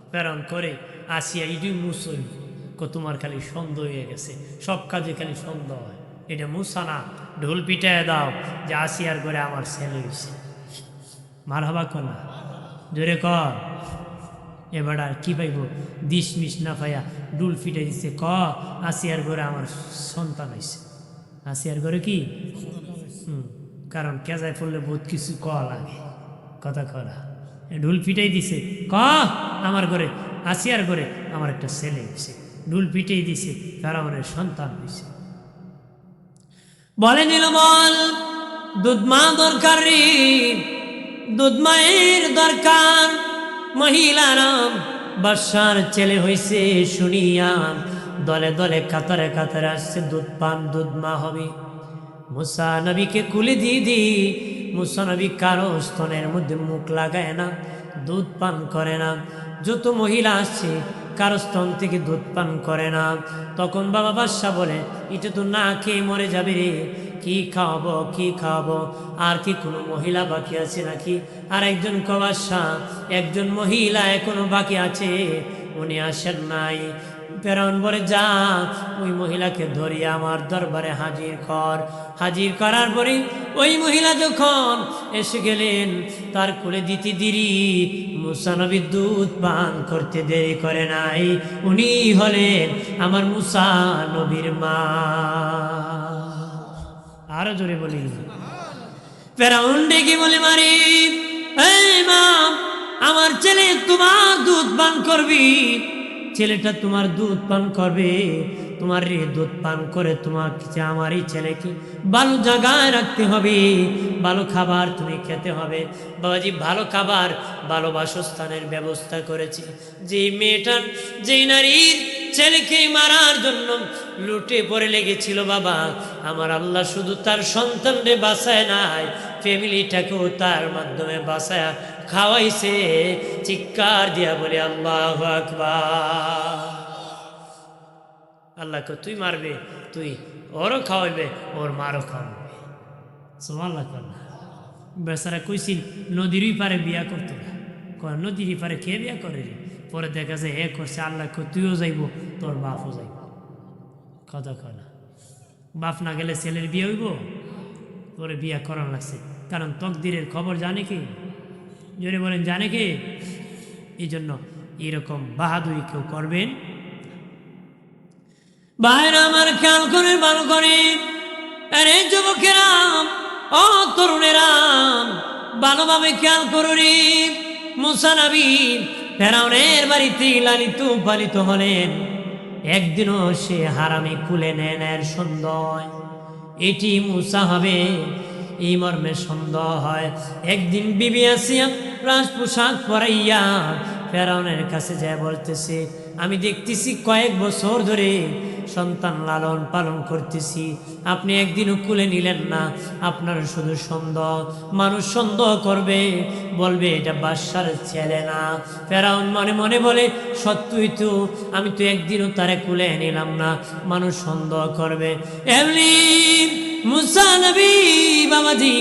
প্রেরণ করে আসিয়া ইডি মুসই তোমার খালি সন্দেহ হয়ে গেছে, সব কাজে খালি সন্দেহ হয়, এটা মুসা না, ঢোল পিটায় দাও যে আসিয়ার ঘরে আমার ছেলে হয়েছে। মারহাবা কনা, জোরে কর। এবার আর কি পাইব, দিশ মিশ না পাইয়া ডুল ফিটে দিচ্ছে, ক আসিয়ার ঘরে আমার সন্তান হয়েছে। আসিয়ার ঘরে কি, কারণ কেজায় পড়লে বহুত কিছু ক লাগে, কথা করা। ঢুল পিটাই দিছে, ক আমার ঘরে আসিয়ার ঘরে আমার একটা ছেলে হয়েছে। ঢুল পিটাই দিছে, ফেরাউনের সন্তান হয়েছে। বলে নিল, বল দুধ মা দরকার রে, দুধ মায়ের দরকার। মহিলারাম বাদশার ছেলে হয়েছে শুনিয়া দলে দলে কাতারে কাতারে আসছে দুধ পান, দুধ মা হবে। মুসা নবীকে কুলে দিয়ে দি, মুসা নবী কারো স্তনের মধ্যে মুখ লাগায় না, দুধ পান করে না। যত মহিলা আসছে কারো স্তন থেকে দুধ পান করে না। তখন বাবা বাদশাহ বলে, এটা তো না খেয়ে মরে যাবে রে, কি খাওয়াবো, কি খাওয়াবো? আর কি কোনো মহিলা বাকি আছে নাকি? আর একজন বাদশাহ, একজন মহিলা এখনো বাকি আছে, উনি আসেন নাই। ফেরাউন বলে, যা ওই মহিলাকে ধরিয়ে আমার দরবারে হাজির কর। হাজির করার পরে ওই মহিলা যখন এসে গেলেন, তার কোলে দিতে দেরি, মুসা নবী দুধ পান করতে দেরি করে নাই। উনি হলেন আমার মুসা নবীর মা। আরো জোরে বলি। ফেরাউন ডেকে বলে, মারি এই মা, আমার ছেলে তোমার দুধ পান করবি, ছেলেটা তোমার দুধ পান করবে। তোমার দুধ পান করে তোমাকে আমার এই ছেলেকে ভালো জায়গায় রাখতে হবে, ভালো খাবার তুমি খেতে হবে। বাবাজি ভালো খাবার ভালো বাসস্থানের ব্যবস্থা করেছে। যেই মেয়েটার যেই নারীর ছেলেকে মারার জন্য লুটে পড়ে লেগেছিল বাবা, আমার আল্লাহ শুধু তার সন্তানরে বাঁচায় নাই, ফ্যামিলিটাকেও তার মাধ্যমে বাঁচায় খাওয়াইছে। চিৎকার দিয়া বলে আল্লাহু আকবার। আল্লাহকে তুই মারবে, তুই ওরও খাওয়াইবে, ওর মারও খাওয়াবে। সুবহানাল্লাহ। বেচারা কইছিল নদীর পারে বিয়া করতো না, নদীর পারে কে বিয়া করে রে? পরে দেখা যায় হে করছে, আল্লাহ তুইও যাইব, তোর বাপও যাইব। কথা কয় না, বাপ না গেলে ছেলের বিয়ে হইব, পরে বিয়া করার লাগছে। কারণ তকদিরের খবর জানে কি? জোরে বলেন জানে কি? এই জন্য এরকম বাহাদুরি কেউ করবেন। ভাইরা আমার খেয়াল করে ভালো করে, আরে যুবকেরা ও তরুণেরা ভালোভাবে খেয়াল করুন। মুসা নবী ফেরাউনের বাড়িতে লালিত পালিত হলেন। একদিনও সে হারামি কুলে নেন এর সন্দেহ এটি মুসা হবে, এই মর্মে সন্দেহ হয়। একদিন বিবি আসিয়া রাজ পোশাক পরাইয়া ফেরাউনের কাছে যায় বলতেছে, আমি দেখতেছি কয়েক বছর ধরে সন্তান লালন পালন করতেছি, আপনি একদিনও কুলে নিলেন না, আপনার শুধু সন্দেহ। মানুষ সন্দেহ করবে, বলবে এটা বাদশার ছেলে না। ফেরাউন মনে মনে বলে, সত্যই তো, আমি তো একদিনও তারে কুলে নিলাম না, মানুষ সন্দেহ করবে। এমনি মুসা নবী বাবাজি,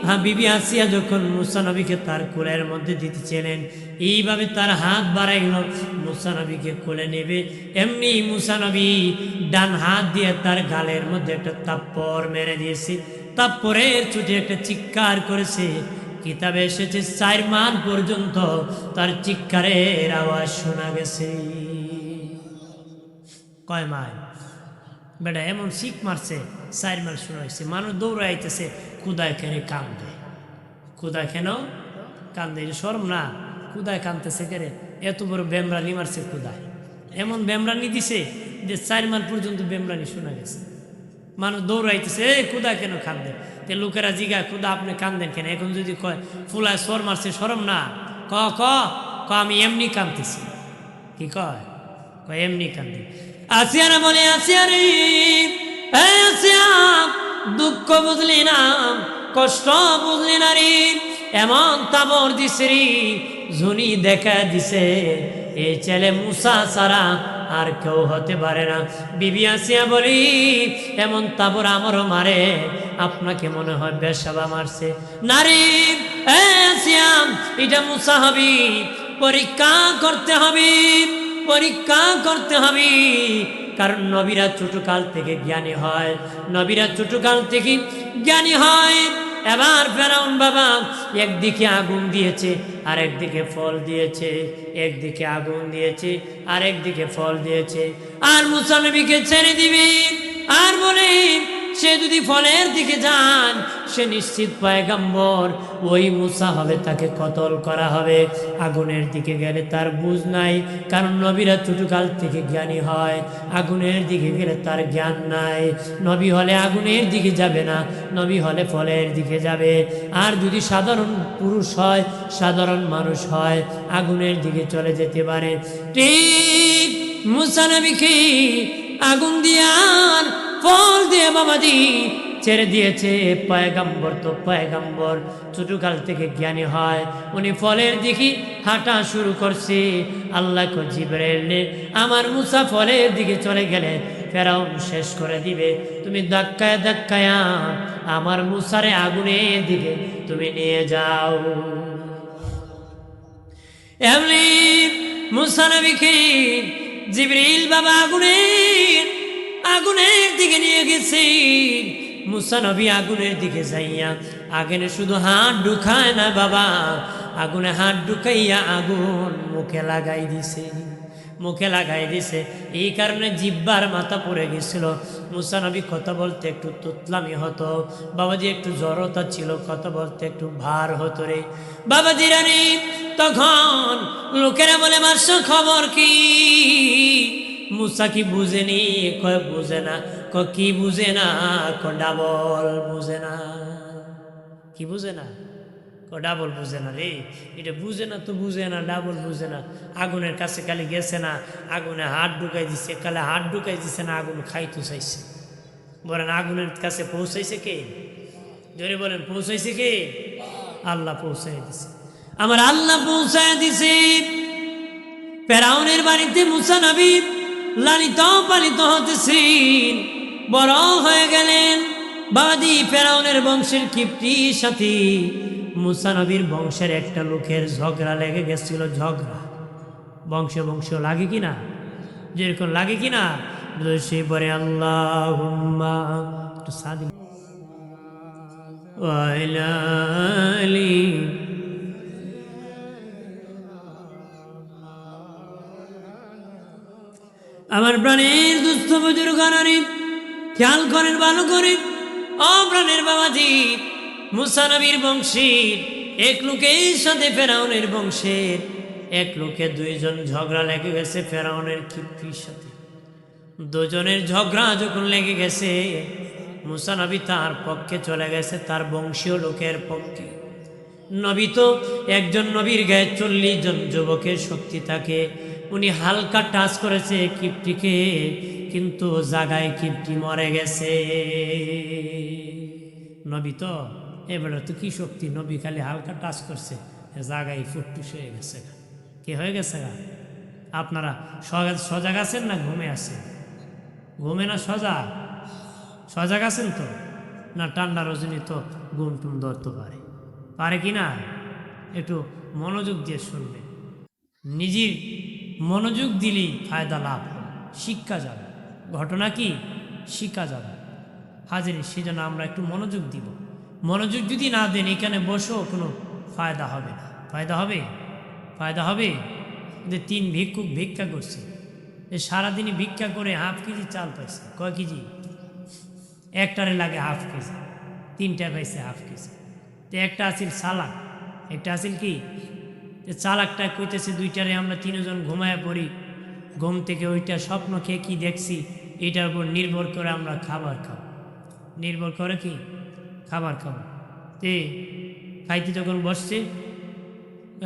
হ্যাঁ, বিবি আসিয়া যখন মুসা নবীকে তার কোলের মধ্যে দিতেছিলেন, এইভাবে তার হাত বাড়াইল মুসা নবীকে কোলে নেবে। এমনি মুসা নবী ডান হাত দিয়ে তার গালের মধ্যে একটা তাপ্পর মেরে দিয়েছে। তাপ্পরের ছুটে একটা চিৎকার করেছে। কিতাবে এসেছে 4 মান পর্যন্ত তার চিৎকারের আওয়াজ শোনা গেছে। কয় মাইল বেটা এমন শিখ মারছে, 4 মাইল শোনা হয়েছে। মানুষ দৌড়াইতেছে, খুদায় কেন কান্দে, খুদায় কেন কান্দে? শরম না? খুদায় কান্দতেছে কেরে? এত বড় বেমরানি মারছে খুদায়, এমন বেমরানি দিছে যে 4 মাইল পর্যন্ত বেমরানি শোনা গেছে। মানুষ দৌড়াইতেছে, খুদা কেন কান্দে? তে লোকেরা জিগা, খুদা আপনি কান্দেন কেন? এখন যদি কয় ফুলায় সর মারছে, শরম না? ক ক ক আমি এমনি কান্দতেছি। কি কয়? কয় এমনি কান্দি। আসিয়ারা বলে, আসিয়া রে, আসিয়া, দুঃখ বুঝলি না, কষ্ট বুঝলি না রে, এমন তাবর দিছে রে, ঝুনি দেখা দিছে, এই ছেলে মুসা ছাড়া আর কেউ হতে পারে না। বিবি আসিয়া বলি, এমন তাবর আমারও মারে, আপনাকে মনে হয় বেশাবা মারছে? নারী আসিয়া, এটা মুসা হবি, পরীক্ষা করতে হবে, পরীক্ষা করতে হবে। কারণ নবীরা ছোটকাল থেকে জ্ঞানী হয়, নবীরা ছোটকাল থেকে জ্ঞানী হয়। এবার ফেরাউন বাবা একদিকে আগুন দিয়েছে আর একদিকে ফল দিয়েছে, একদিকে আগুন দিয়েছে আর একদিকে ফল দিয়েছে। আর মুসা নবীকে ছেড়ে দিবে আর বলে, সে যদি ফলের দিকে যান সে নিশ্চিত পয়গম্বর, ওই মুসা হবে, তাকে কতল করা হবে। আগুনের দিকে গেলে তার বুঝ নাই, কারণ নবীরা ছোটকাল থেকে জ্ঞানী হয়, আগুনের দিকে গেলে তার জ্ঞান নাই। নবী হলে আগুনের দিকে যাবে না, নবী হলে ফলের দিকে যাবে। আর যদি সাধারণ পুরুষ হয়, সাধারণ মানুষ হয়, আগুনের দিকে চলে যেতে পারে। ঠিক মুসা নবীকে আগুন দিয়ে আর ফল দিয়ে বাবাজি ছেড়ে দিয়েছে। পয়গম্বর তো পয়গম্বর, ছোটকাল থেকে জ্ঞানী হয়, উনি ফলের দিকে হাঁটা শুরু করছে। আল্লাহ কো জিবরাইল, আমার মুসা ফলের দিকে চলে গেলে ফেরাউন শেষ করে দিবে, তুমি ধাক্কায় ধাক্কায় আমার মুসারে আগুনের দিকে তুমি নিয়ে যাও। এমনি মুসা নবীকে জিবরিল বাবা আগুনের দিকে নিয়ে গেছে। মুসা নবী আগুনের দিকে যাইয়া আগুনে শুধু হাত ঢুকায় না বাবা, আগুনে হাত ঢুকাইয়া আগুন মুখে লাগাই দিছে, মুখে লাগাই দিছে। এই কারণে জিব্বার মাথা পড়ে গেছিল। মুসা নবী কথা বলতে একটু তুতলামি হতো, বাবাজি একটু জড়তা ছিল, কথা বলতে একটু ভার হতো রে বাবাজি রানী। তখন লোকেরা বলে, মাসো খবর কি? মুসা কি বুঝেনি? কয় বুঝে না। কি বুঝে না? ডাবল বুঝে না। কি বুঝে না? ডাবল বুঝে না রে। এটা বুঝে না তো বুঝে না, ডাবল বুঝে না। আগুনের কাছে খালি গেছে না, আগুনে হাত ঢুকাই দিছে, কালে হাত ঢুকাই দিছে না, আগুন খাইতে চাইছে। বলেন আগুনের কাছে পৌঁছাইছে কে? জোরে বলেন পৌঁছাইছে কে? আল্লাহ পৌঁছাই দিছে। আমার আল্লাহ পৌঁছায় দিছে। ফেরাউনের বাড়িতে মুসা নবী লালিত পালিত হতেছেন, বড় হয়ে গেলেন। বাদি ফেরাউনের বংশের কিপ্টির সাথে মুসা নবীর বংশের একটা লোকের ঝগড়া লেগে গেছিল। ঝগড়া বংশে বংশ লাগে কিনা? যেরকম লাগে কিনা? সে পরে আল্লাহুম্মা একটু সাদি ওয়াইলালি। আমার প্রাণের দুস্থ বুজুর্গানারে খেয়াল করেন ভালো করে। ও প্রাণের বাবাজি, মুসা নবীর বংশের এক লোকের সাথে ফেরাউনের বংশের এক লোকে দুইজন ঝগড়া লেগে গেছে ফেরাউনের কিপ্টির সাথে। দুজনের ঝগড়া যখন লেগে গেছে, মুসা নবী তার পক্ষে চলে গেছে, তার বংশীয় লোকের পক্ষে। নবী তো একজন নবীর গায়ে 40 জন যুবকের শক্তি থাকে। উনি হালকা টাচ করেছে কিপ্টিকে, কিন্তু জাগায় কিপ্টি মরে গেছে। নবী তো এবারে তো কি শক্তি, নবী খালি হালকা টাচ করছে, জাগায় ফুটটুস হয়ে গেছে। কি হয়ে গেছে? আপনারা সজাগ আছেন না ঘুমে আছেন? ঘুমে না সজাগ? সজাগ আছেন তো? না ঠান্ডা রজনী তো ঘুম টুম ধরতে পারে কি না? একটু মনোযোগ দিয়ে শুনবেন। নিজের মনোযোগ দিলেই ফায়দা লাভ হবে, শিক্ষা যাবে। ঘটনা কি? শিক্ষা যাবে। হাজির সেজন্য আমরা একটু মনোযোগ দিব। মনোযোগ যদি না দেন, এখানে বসেও কোনো ফায়দা হবে না। ফায়দা হবে? ফায়দা হবে? যে 3 ভিক্ষুক ভিক্ষা করছে, সারাদিনই ভিক্ষা করে হাফ কেজি চাল পাইছে। কয় কেজি? একটারে লাগে হাফ কেজি, 3টা পাইছে হাফ কেজি। তো একটা আছিল চালাক, একটা আছিল কি? চালাকটা কইতেছে 2টারে আমরা 3 জন ঘুমায় পড়ি, ঘুম থেকে ওইটা স্বপ্ন খেয়ে কি দেখছি এটার উপর নির্ভর করে আমরা খাবার খাবো। নির্ভর করে কি? খাবার খাবো। তে খাইতে যখন বসছে,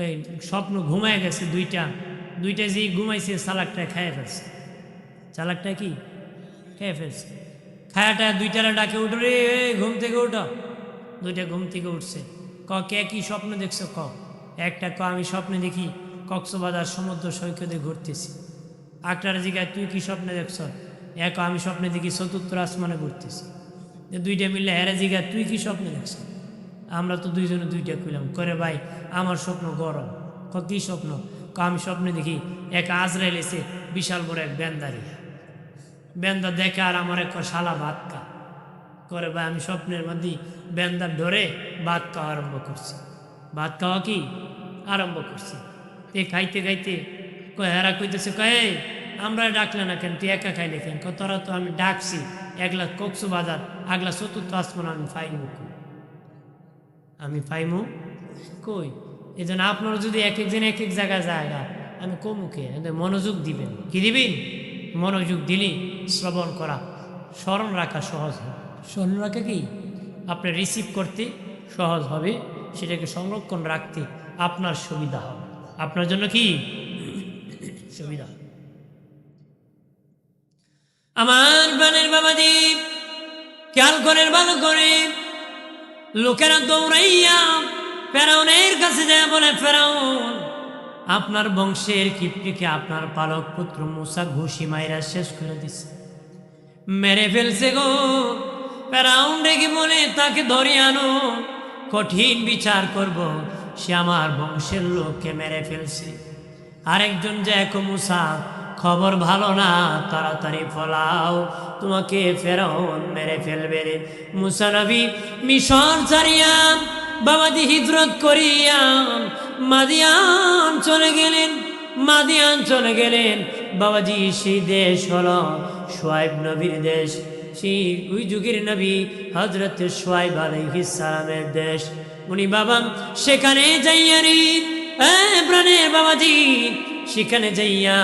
এই স্বপ্ন ঘুমায় গেছে। দুইটা যেই ঘুমাইছে চালাকটা খেয়ে ফেলছে। চালাকটা কি খেয়ে ফেলছে। খায়াটা 2টারে ডাকে, উঠো রে, ঘুম থেকে উঠো। 2টা ঘুম থেকে উঠছে। কে কি স্বপ্ন দেখছো? একটা আমি স্বপ্নে দেখি কক্সবাজার সমুদ্র সৈকতে ঘুরতেছি। আরেকটার জিগায় তুই কি স্বপ্নে দেখছ? আমি স্বপ্নে দেখি 4র্থ আসমানে ঘুরতেছি। 2টা মিললে হেরে জিগায় তুই কি স্বপ্নে দেখছ? আমরা তো 2জনে 2টা কইলাম। করে ভাই আমার স্বপ্ন গরম। কি স্বপ্ন? আমি স্বপ্নে দেখি আজরাইল এসে বিশাল বড় এক বেন্দা দেখে আর আমার এক শালা ভাত খা। করে ভাই আমি স্বপ্নের মধ্যে বেন্দার ধরে ভাত খাওয়া আরম্ভ করছি। ভাত খাওয়া কি আরম্ভ করছি। খাইতে খাইতে হেরা কইতেছে, আমরা ডাকলে না কেন? তুই একা খাইলে কেন? তোরা তো আমি ডাকছি, একলা কক্সবাজার, আগলা 4র্থ আসমান আমি পাইমু কই? এই জন্য আপনারা যদি এক একজন এক এক জায়গায় জায়গা আমি কমুখে মনোযোগ দিবেন। কি দিবেন? মনোযোগ দিলি শ্রবণ করা, স্মরণ রাখা সহজ হবে। স্মরণ রাখা কি আপনি রিসিভ করতে সহজ হবে, সেটাকে সংরক্ষণ রাখতে আপনার সুবিধা হবে। আপনার জন্য কি সুবিধা? আমার প্রাণের বাবাজি খেয়াল করেন ভালো করে। লোকেরা দৌড়াইয়া ফেরাউনের কাছে যায়, বলে ফেরাউন আপনার বংশের কিপ্টিকে আপনার পালক পুত্র মুসা ঘুষি মাইরা শেষ করে দিছে, মেরে ফেলছে গো। ফেরাউন রেগে বলে তাকে ধরে আনো, কঠিন বিচার করব, সে আমার বংশের লোককে মেরে ফেলছে। আরেকজন যায়, মুসা খবর ভালো না, তাড়াতাড়ি ফলাও, তোমাকে ফেরাউন মেরে ফেলবে রে। মুসা নবী মিশর ছাড়িয়া বাবাজি হিজরত করিয়া মাদিয়ান চলে গেলেন। বাবাজি সেই দেশ হলো শুআয়ব নবীর দেশ, সেই ওই যুগের নবী হযরত শুআয়ব আলাইহিস সালামের দেশ। উনি বাবা সেখানে যাইয়া রে প্রাণের বাবাজি, সেখানে যাইয়া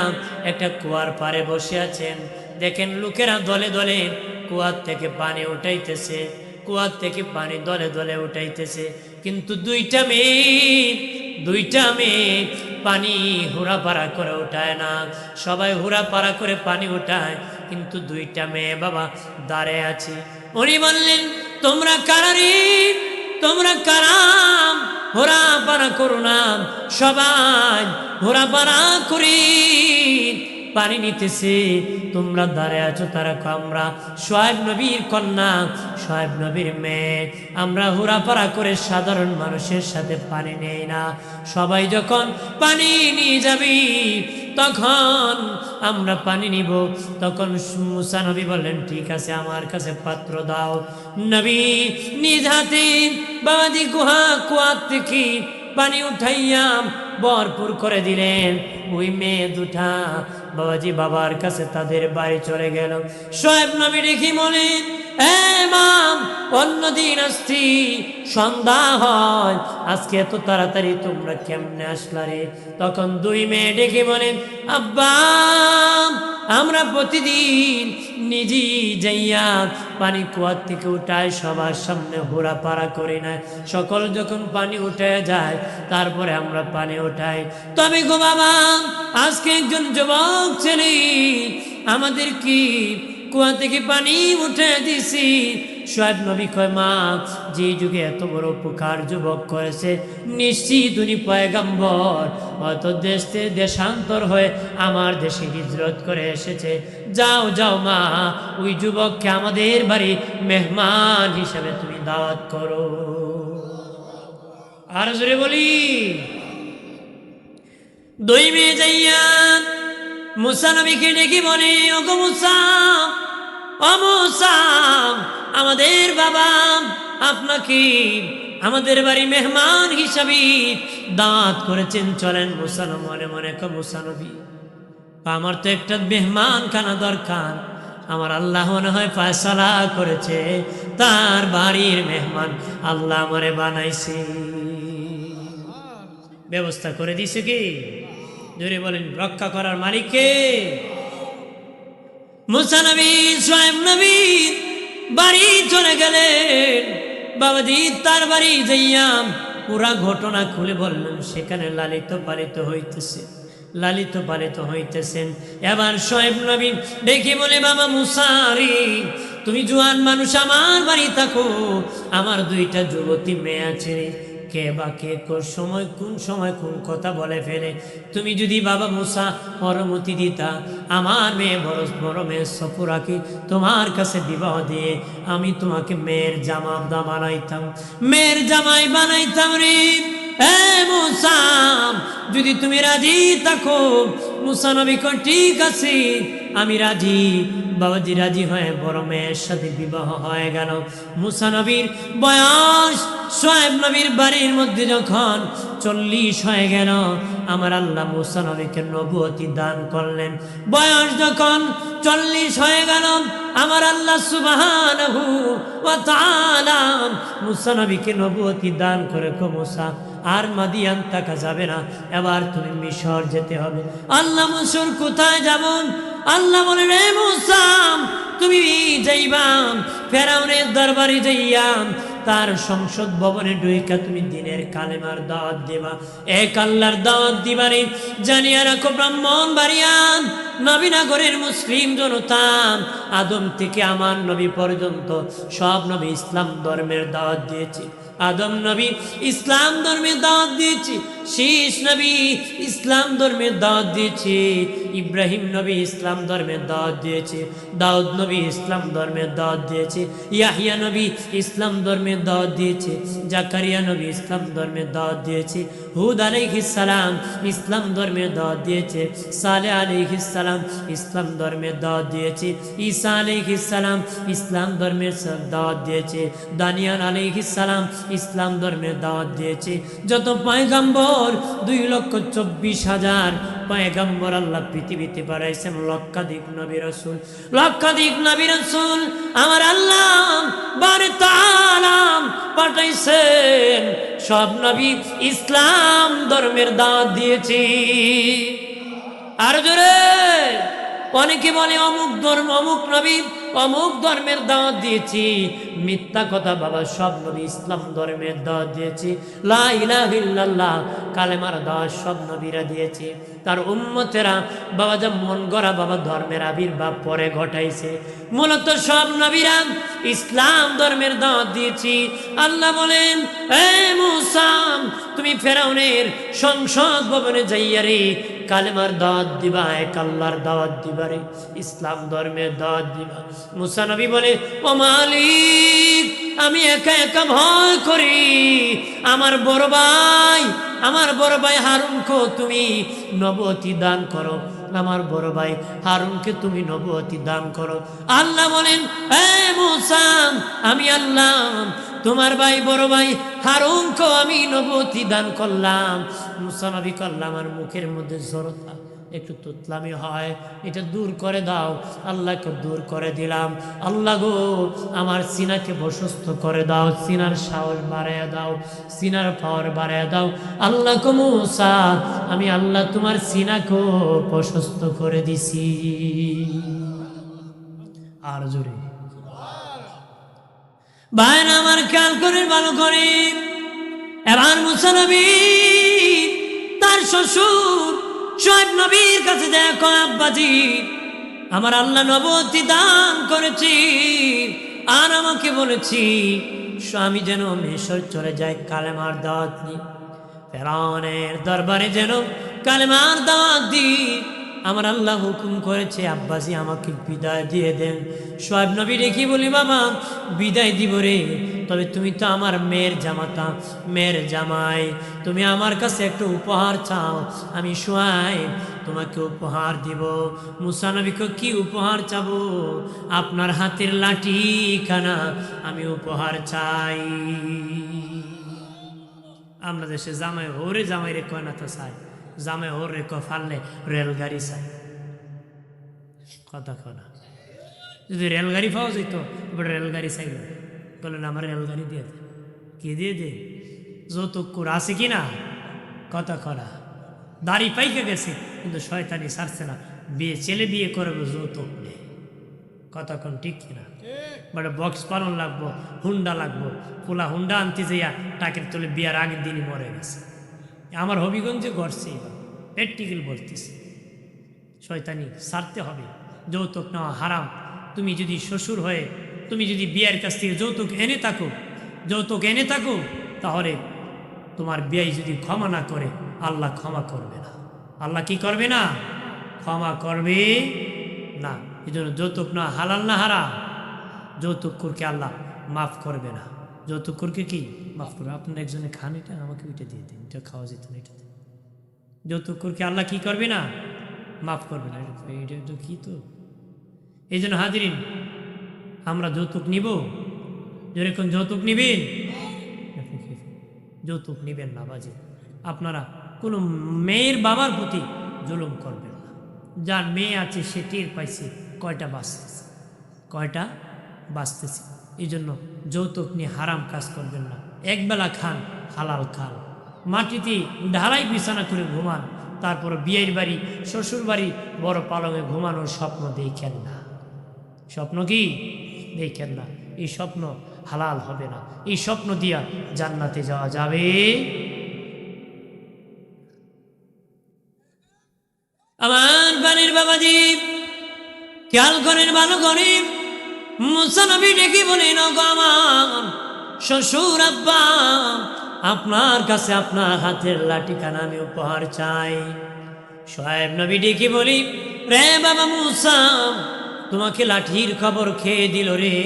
একটা কুয়ার পাড়ে বসে আছেন। দেখেন লোকেরা দলে দলে কুয়ার থেকে পানি উঠাইতেছে, কুয়ার থেকে পানি দলে দলে উঠাইতেছে, কিন্তু দুইটা মেয়ে পানি হুড়াপাড়া করে উঠায় না। সবাই হুড়াপাড়া করে পানি উঠায়, কিন্তু দুইটা মেয়ে বাবা দাঁড়িয়ে আছে। উনি বললেন, তোমরা কারা রে, তোমরা কারাম, হুড়াপাড়া করো না। সবাই হুড়াপাড়া করি পানি নিতেছে, তোমরা দাঁড়িয়ে আছো। তারা আমরা শোয়েব নবীর কন্যা, শোয়েব নবীর মেয়ে, আমরা হুড়াপাড়া করে সাধারণ মানুষের সাথে পানি নেই না। সবাই যখন পানি নিয়ে যাবি তখন আমরা পানি নিব। তখন মুসা নবী বললেন, ঠিক আছে, আমার কাছে পাত্র দাও। নবী নিজ হাতে বাবাজি কুয়া থেকে পানি উঠাইয়া ভরপুর করে দিলেন। ওই মেয়ে দুটা বাবাজি বাবার কাছে তাদের বাড়ি চলে গেল। শোয়েব নবী দেখি বলেন, মাম, অন্যদিন আসছি, সন্ধ্যা হয়, আজকে এত তাড়াতাড়ি তোমরা কেমনে আসলা রে? তখন দুই মেয়ে ডেকে বলেন, আব্বা, আমরা প্রতিদিন নিজেই যাইয়া পানি কুয়ার থেকে উঠায় সবার সামনে হুড়াপাড়া করি না। সকল যখন পানি উঠে যায় তারপরে আমরা পানি উঠাই। তবে গো বাবা, আজকে একজন যুবক ছেলে আমাদের কি কুয়া থেকে পানি উঠে দিছি। শোয়েব নবী কয়, মা, যে যুগে এত বড় উপকার যুবক করেছে, নিশ্চিত উনি পয়গম্বর, হয়তো দেশান্তর হয়ে আমার দেশে হিজরত করে এসেছে। যাও যাও মা, ওই যুবককে আমাদের বাড়ি মেহমান হিসেবে তুমি দাওয়াত করো। আর জোরে বলি, দুই মেয়ে যাইয়া মুসা নবীকে ডেকে বলে, ওগো মুসা, ও মুসা, আমাদের বাবা আপনাকে আমাদের বাড়ি মেহমান হিসাবে দাওয়াত করেছেন, চলেন। মুসা মনে মনে কয়, মুসা নবী, আমার তো একটা মেহমান খানা দরকার। আমার আল্লাহ মনে হয় ফয়সালা করেছে, তার বাড়ির মেহমান আল্লাহ আমারে বানাইছে, ব্যবস্থা করে দিছে। কি জোরে বলেন, রক্ষা করার মালিক কে? মুসা নবী শোয়েব নবী বাড়ি চলে গেলেন। বাবাজি তার বাড়ি যাইয়া পুরা ঘটনা খুলে বললেন। সেখানে লালিত পালিত হইতেছেন। এবার শোয়েব নবী দেখি বলে, বাবা মুসা রে, তুমি জোয়ান মানুষ, আমার বাড়ি থাকো, আমার দুইটা যুবতী মেয়ে আছে, কে বা কে কোন সময় কোন কথা বলে ফেলে। তুমি যদি বাবা মুসা অনুমতি দিতা, আমার মেয়ে বড় মেয়ে সফুরাকে তোমার কাছে বিবাহ দিয়ে আমি তোমাকে মেয়ের জামাই বানাইতাম রে। মুসা, যদি তুমি রাজি থাকো। মুসা নবী কয়, ঠিক আছে, আমি রাজি। বাবাজি রাজি হয়ে বড় মেয়ের সাথে বিবাহ হয়ে গেল। মুসা নবীর বয়স শোয়েব নবীর বাড়ির মধ্যে যখন 40 হয়ে গেল, আমার আল্লাহ মুসা নবীকে নবুয়তি দান করলেন। বয়স যখন 40 হয়ে গেল, আমার আল্লাহ সুবহানাহু ওয়া তাআলা মুসা নবীকে নবুয়তি দান করে, কো মুসা, আর মাদিয়ান থাকা যাবে না, এবার তুমি মিশর যেতে হবে। আল্লাহ, মিশর কোথায় যাব? আল্লাহ বলেন, রে মুসা, তুমি যাইবা ফেরাউনের দরবারে যাইয়া তার সংসদ ভবনে ঢুইকা তুমি দিনের কালেমার দাওয়াত দিবা, এক আল্লাহর দাওয়াত দিবারে। জানিয়া রাখো, ব্রাহ্মণবাড়িয়া নবীনগরের মুসলিম জনতা, আদম থেকে আমার নবী পর্যন্ত সব নবী ইসলাম ধর্মের দাওয়াত দিয়েছে। আদম নবী ইসলাম ধর্মের দাওয়াত দিয়েছে, শীষ নবী ইসলাম ধর্মের দাওয়াত দিয়েছে, ইব্রাহিম নবী ইসলাম ধর্মের দাওয়াত দিয়েছে, দাউদ নবী ইসলাম ধর্মের দাওয়াত দিয়েছে, ইয়াহিয়া নবী ইসলাম ধর্মের দাওয়াত দিয়েছে, জাকারিয়া নবী ইসলাম ধর্মের দাওয়াত দিয়েছে, হুদ আলাইহিস সালাম ইসলাম ধর্মের দাওয়াত দিয়েছে, সালেহ আলাইহিস সালাম ইসলাম ধর্মের দাওয়াত দিয়েছে, ঈসা আলাইহিস সালাম ইসলাম ধর্মের দাওয়াত দিয়েছে, দানিয়াল আলাইহিস সালাম ইসলাম ধর্মের দাওয়াত দিয়েছে। যত পয়গম্বর 2,24,000 পয়গম্বর আল্লাহ পৃথিবীতে পাঠাইছেন, লক্ষাধিক নবী রাসূল আমার আল্লাহ বারে তাআলা পাঠাইছেন। সব নবী ইসলাম ধর্মের দাওয়াত দিয়েছে। আর জোরে, অনেকে বলে অমুক ধর্ম, অমুক নবী, অমুক ধর্মের দাওয়াত দিয়েছি। মিথ্যা কথা বাবা, সব নবী ইসলাম ধর্মের দাওয়াত দিয়েছি। লা ইলাহা ইল্লাল্লাহ কালেমার দাওয়াত সব নবীরা দিয়েছে। তার উম্মতেরা বাবা যা মন গড়া বাবা ধর্মের আবির্ভাব পরে ঘটাইছে। মূলত সব নবীরা ইসলাম ধর্মের দাওয়াত দিয়েছি। আল্লাহ বলেন, এ মূসা, তুমি ফেরাউনের সংসদ ভবনে যাইয়া রে কালেমার দাওয়াত দিবা, এক আল্লাহর দাওয়াত দিবা রে, ইসলাম ধর্মের দাওয়াত দিবা। মূসা নবী বলে, ও মালিক, আমি একা একা ভয় করি, আমার বড় ভাই হারুনকে তুমি নবুয়তি দান করো, আমার বড় ভাই হারুনকে তুমি নবুয়তি দান করো। আল্লাহ বলেন, হে মূসা, আমি আল্লাহ তোমার বড় ভাই হারুনকে আমি নবুয়তি দান করলাম। মূসা নবী করলাম, আমার মুখের মধ্যে জড়তা একটু তুতলামি হয়, এটা দূর করে দাও। আল্লাহকে দূর করে দিলাম। আল্লাহ গো, আমার সিনাকে প্রশস্ত করে দাও, সিনার সাহস বাড়াইয়া দাও, সিনার পাওয়ার বাড়াইয়া দাও। আল্লাহ গো মূসা, আমি আল্লাহ তোমার সিনাকে প্রশস্ত করে দিছি। আর জোরে ভাইরা আমার খেয়াল করে ভালো করে। এবার মূসা নবী তার শ্বশুর শুআয়ব নবীর কাছে দেখো, আব্বাজি, আমার আল্লাহ নবুয়তি দান করেছি, আর আমাকে বলেছি স্বামী যেন মিশর চলে যায় কালেমার দাওয়াত নিয়ে, ফেরাউনের দরবারে যেন কালেমার দাওয়াত দিই। আমার আল্লাহ হুকুম করেছে, আব্বাসি আমাকে বিদায় দিয়ে দেন। শুআয়ব নবী রেখে বলি, বাবা বিদায় দিব রে, তবে তুমি তো আমার মেয়ের জামাতা, মেয়ের জামাই, তুমি আমার কাছে একটা উপহার চাও, আমি শুআয়ব তোমাকে উপহার দিব। মূসা নবীকে কি উপহার চাবো? আপনার হাতের লাঠি খানা আমি উপহার চাই। আমরা দেশে জামাই হোরে জামাই রে কয় না তো চাই, জামাই হোর রে ফাললে রেলগাড়ি চাই। কথা কনা, যদি রেলগাড়ি পাওয়া যেত এবার রেলগাড়ি চাইল, বললেন আমার রেলগাড়ি দিয়ে দে, কি দিয়ে দে? যৌতুক কুর আছে কি না? কথা কনা, দাড়ি পাইকে গেছে কিন্তু শয়তানি ছাড়ছে না, ছেলে বিয়ে করবে যৌতুক নেই। কথা কন ঠিক কিনা? বড় বক্স পালন লাগবো, হুন্ডা লাগবো, পোলা হুন্ডা আনতে যাইয়া টাকের তোলে বিয়ার আগের দিনই মরে গেছে। আমার হবিগঞ্জে ঘটছে, প্র্যাকটিক্যাল বলতেছে। শয়তানি ছাড়তে হবে, যৌতুক নেওয়া হারাম। তুমি যদি শ্বশুর হয়ে তুমি যদি বিয়ের কাছ থেকে যৌতুক এনে থাকো, তাহলে তোমার বিয়ে যদি ক্ষমা না করে, আল্লাহ ক্ষমা করবে না। আল্লাহ কি করবে না? ক্ষমা করবে না। এই জন্য যৌতুক না হালাল না হারাম, যৌতুককে আল্লাহ মাফ করবে না। যৌতুককে কি মাফ করবে? আপনার একজনে খান, এটা আমাকে ওইটা দিয়ে দিন, এটা খাওয়া যেত না, এটা দিন। যৌতুককে আল্লাহ কি করবে না? মাফ করবে না। এটা তো কি তো, এই জন্য হাজিরিন, আমরা যৌতুক নিব, যেরকম যৌতুক নিবেন, যৌতুক নিবেন না বাজে। আপনারা কোনো মেয়ের বাবার প্রতি জুলুম করবেন না। যার মেয়ে আছে সে টের পাইছে কয়টা বাঁচতেছে। এই জন্য যৌতুক নিয়ে হারাম কাজ করবেন না। একবেলা খান, হালাল খান, মাটিতে ঢালাই বিছানা করে ঘুমান, তারপর বিয়ের বাড়ি, শ্বশুর বাড়ি, বড় পালঙে ঘুমানোর স্বপ্ন দেখেন না। স্বপ্ন কি দেখেন না, এই স্বপ্ন হালাল হবে না। এই স্বপ্ন দিয়া জান্নাতে যাওয়া যাবে। আমার বাড়ির বাবাজি খেয়াল করেন ভালো করে। মূসা নবী ডেকে বলেন, ওগো আমার শ্বশুর আব্বা, আপনার কাছে আপনার হাতের লাঠিখানা আমি উপহার চাই। শুআয়ব নবী ডেকে বলি, রে বাবা মূসা, তোমাকে লাঠির খবর খেয়ে দিল রে,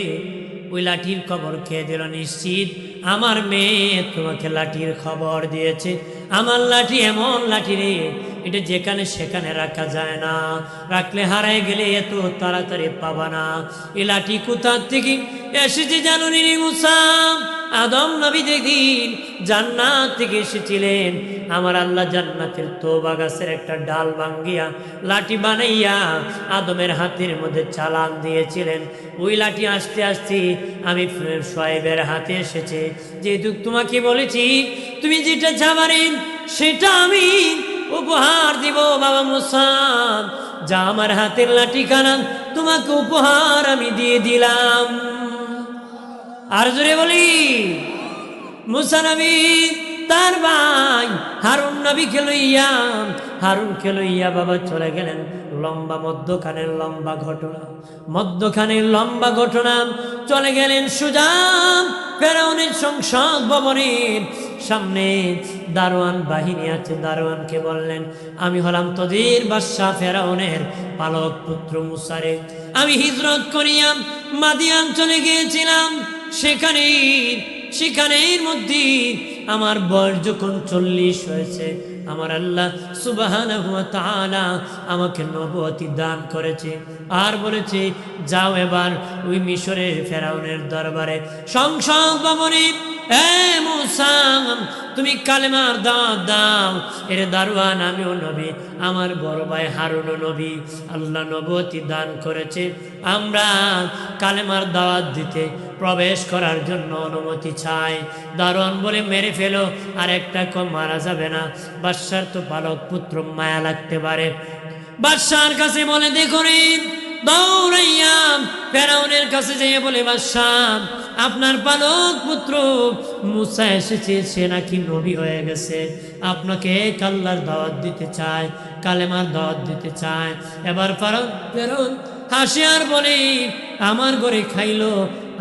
ওই লাঠির খবর খেয়ে দিল। নিশ্চিত আমার মেয়ে তোমাকে লাঠির খবর দিয়েছে। আমার লাঠি এমন লাঠি রে, এটা যেখানে সেখানে রাখা যায় না, রাখলে হারাই গেলে এত তাড়াতাড়ি পাবা না। এই লাঠি কোথা থেকে এসেছে জানো নি মূসা? আদম নবী দেখদিন জান্নাত থেকে এসেছিলেন। আমার আল্লাহ জান্নাতের তওবা গাছের একটা ডাল ভাঙ্গিয়া লাঠি বানাইয়া আদমের হাতের মধ্যে চালান দিয়েছিলেন। ওই লাঠি আস্তে আস্তে আমি শুআয়বের হাতে এসেছে। যেহেতু তোমাকে বলেছি তুমি যেটা চাবারেন সেটা আমি উপহার দিব বাবা মুসা, যা আমার হাতের লাঠিখানা তোমাকে উপহার আমি দিয়ে দিলাম। আর জোরে বলি, মুসা নবী তার ভাই হারুন নবীকে লইয়া বাবা চলে গেলেন। মধ্যখানের লম্বা ঘটনা চলে গেলেন সুজা ফেরাউনের সংসদ ভবনের সামনে। দারোয়ান বাহিনী আছে, দারোয়ানকে বললেন, আমি হলাম তোদের বাদশা ফেরাউনের পালক পুত্র মুসারে। আমি হিজরত করিয়া মাদিয়ান চলে গিয়েছিলাম। সেখানের মধ্যে আমার বয়স যখন 40 হয়েছে, আমার আল্লাহ সুবহানাহু ওয়া তাআলা আমাকে নবুয়তি দান করেছে, আর বলেছে যাও এবার ওই মিশরের ফেরাউনের দরবারে সংসদ ভবনে, এ মুসা তুমি কালেমার দাওয়াত দাও। এর দারোয়ান আমিও নবী, আমার বড় ভাই হারুনও নবী, আল্লাহ নবুয়তি দান করেছে, আমরা কালেমার দাওয়াত দিতে প্রবেশ করার জন্য অনুমতি চাই। দারোয়ান বলে মেরে ফেলো, আর একটা কম মারা যাবে না, বাদশার তো পালক পুত্র মায়া লাগতে পারে। বাদশার কাছে বলে দেখো রে, দৌড়াইয়া ফেরাউনের কাছে যেয়ে বলে, বাদশাহ আপনার পালক পুত্র মুসা এসেছে, সে নাকি নবী হয়ে গেছে, আপনাকে আল্লাহর দাওয়াত দিতে চায়, কালেমার দাওয়াত দিতে চায়। এবার ফেরাউন হাসে আর বলে, আমার ঘরে খাইলো,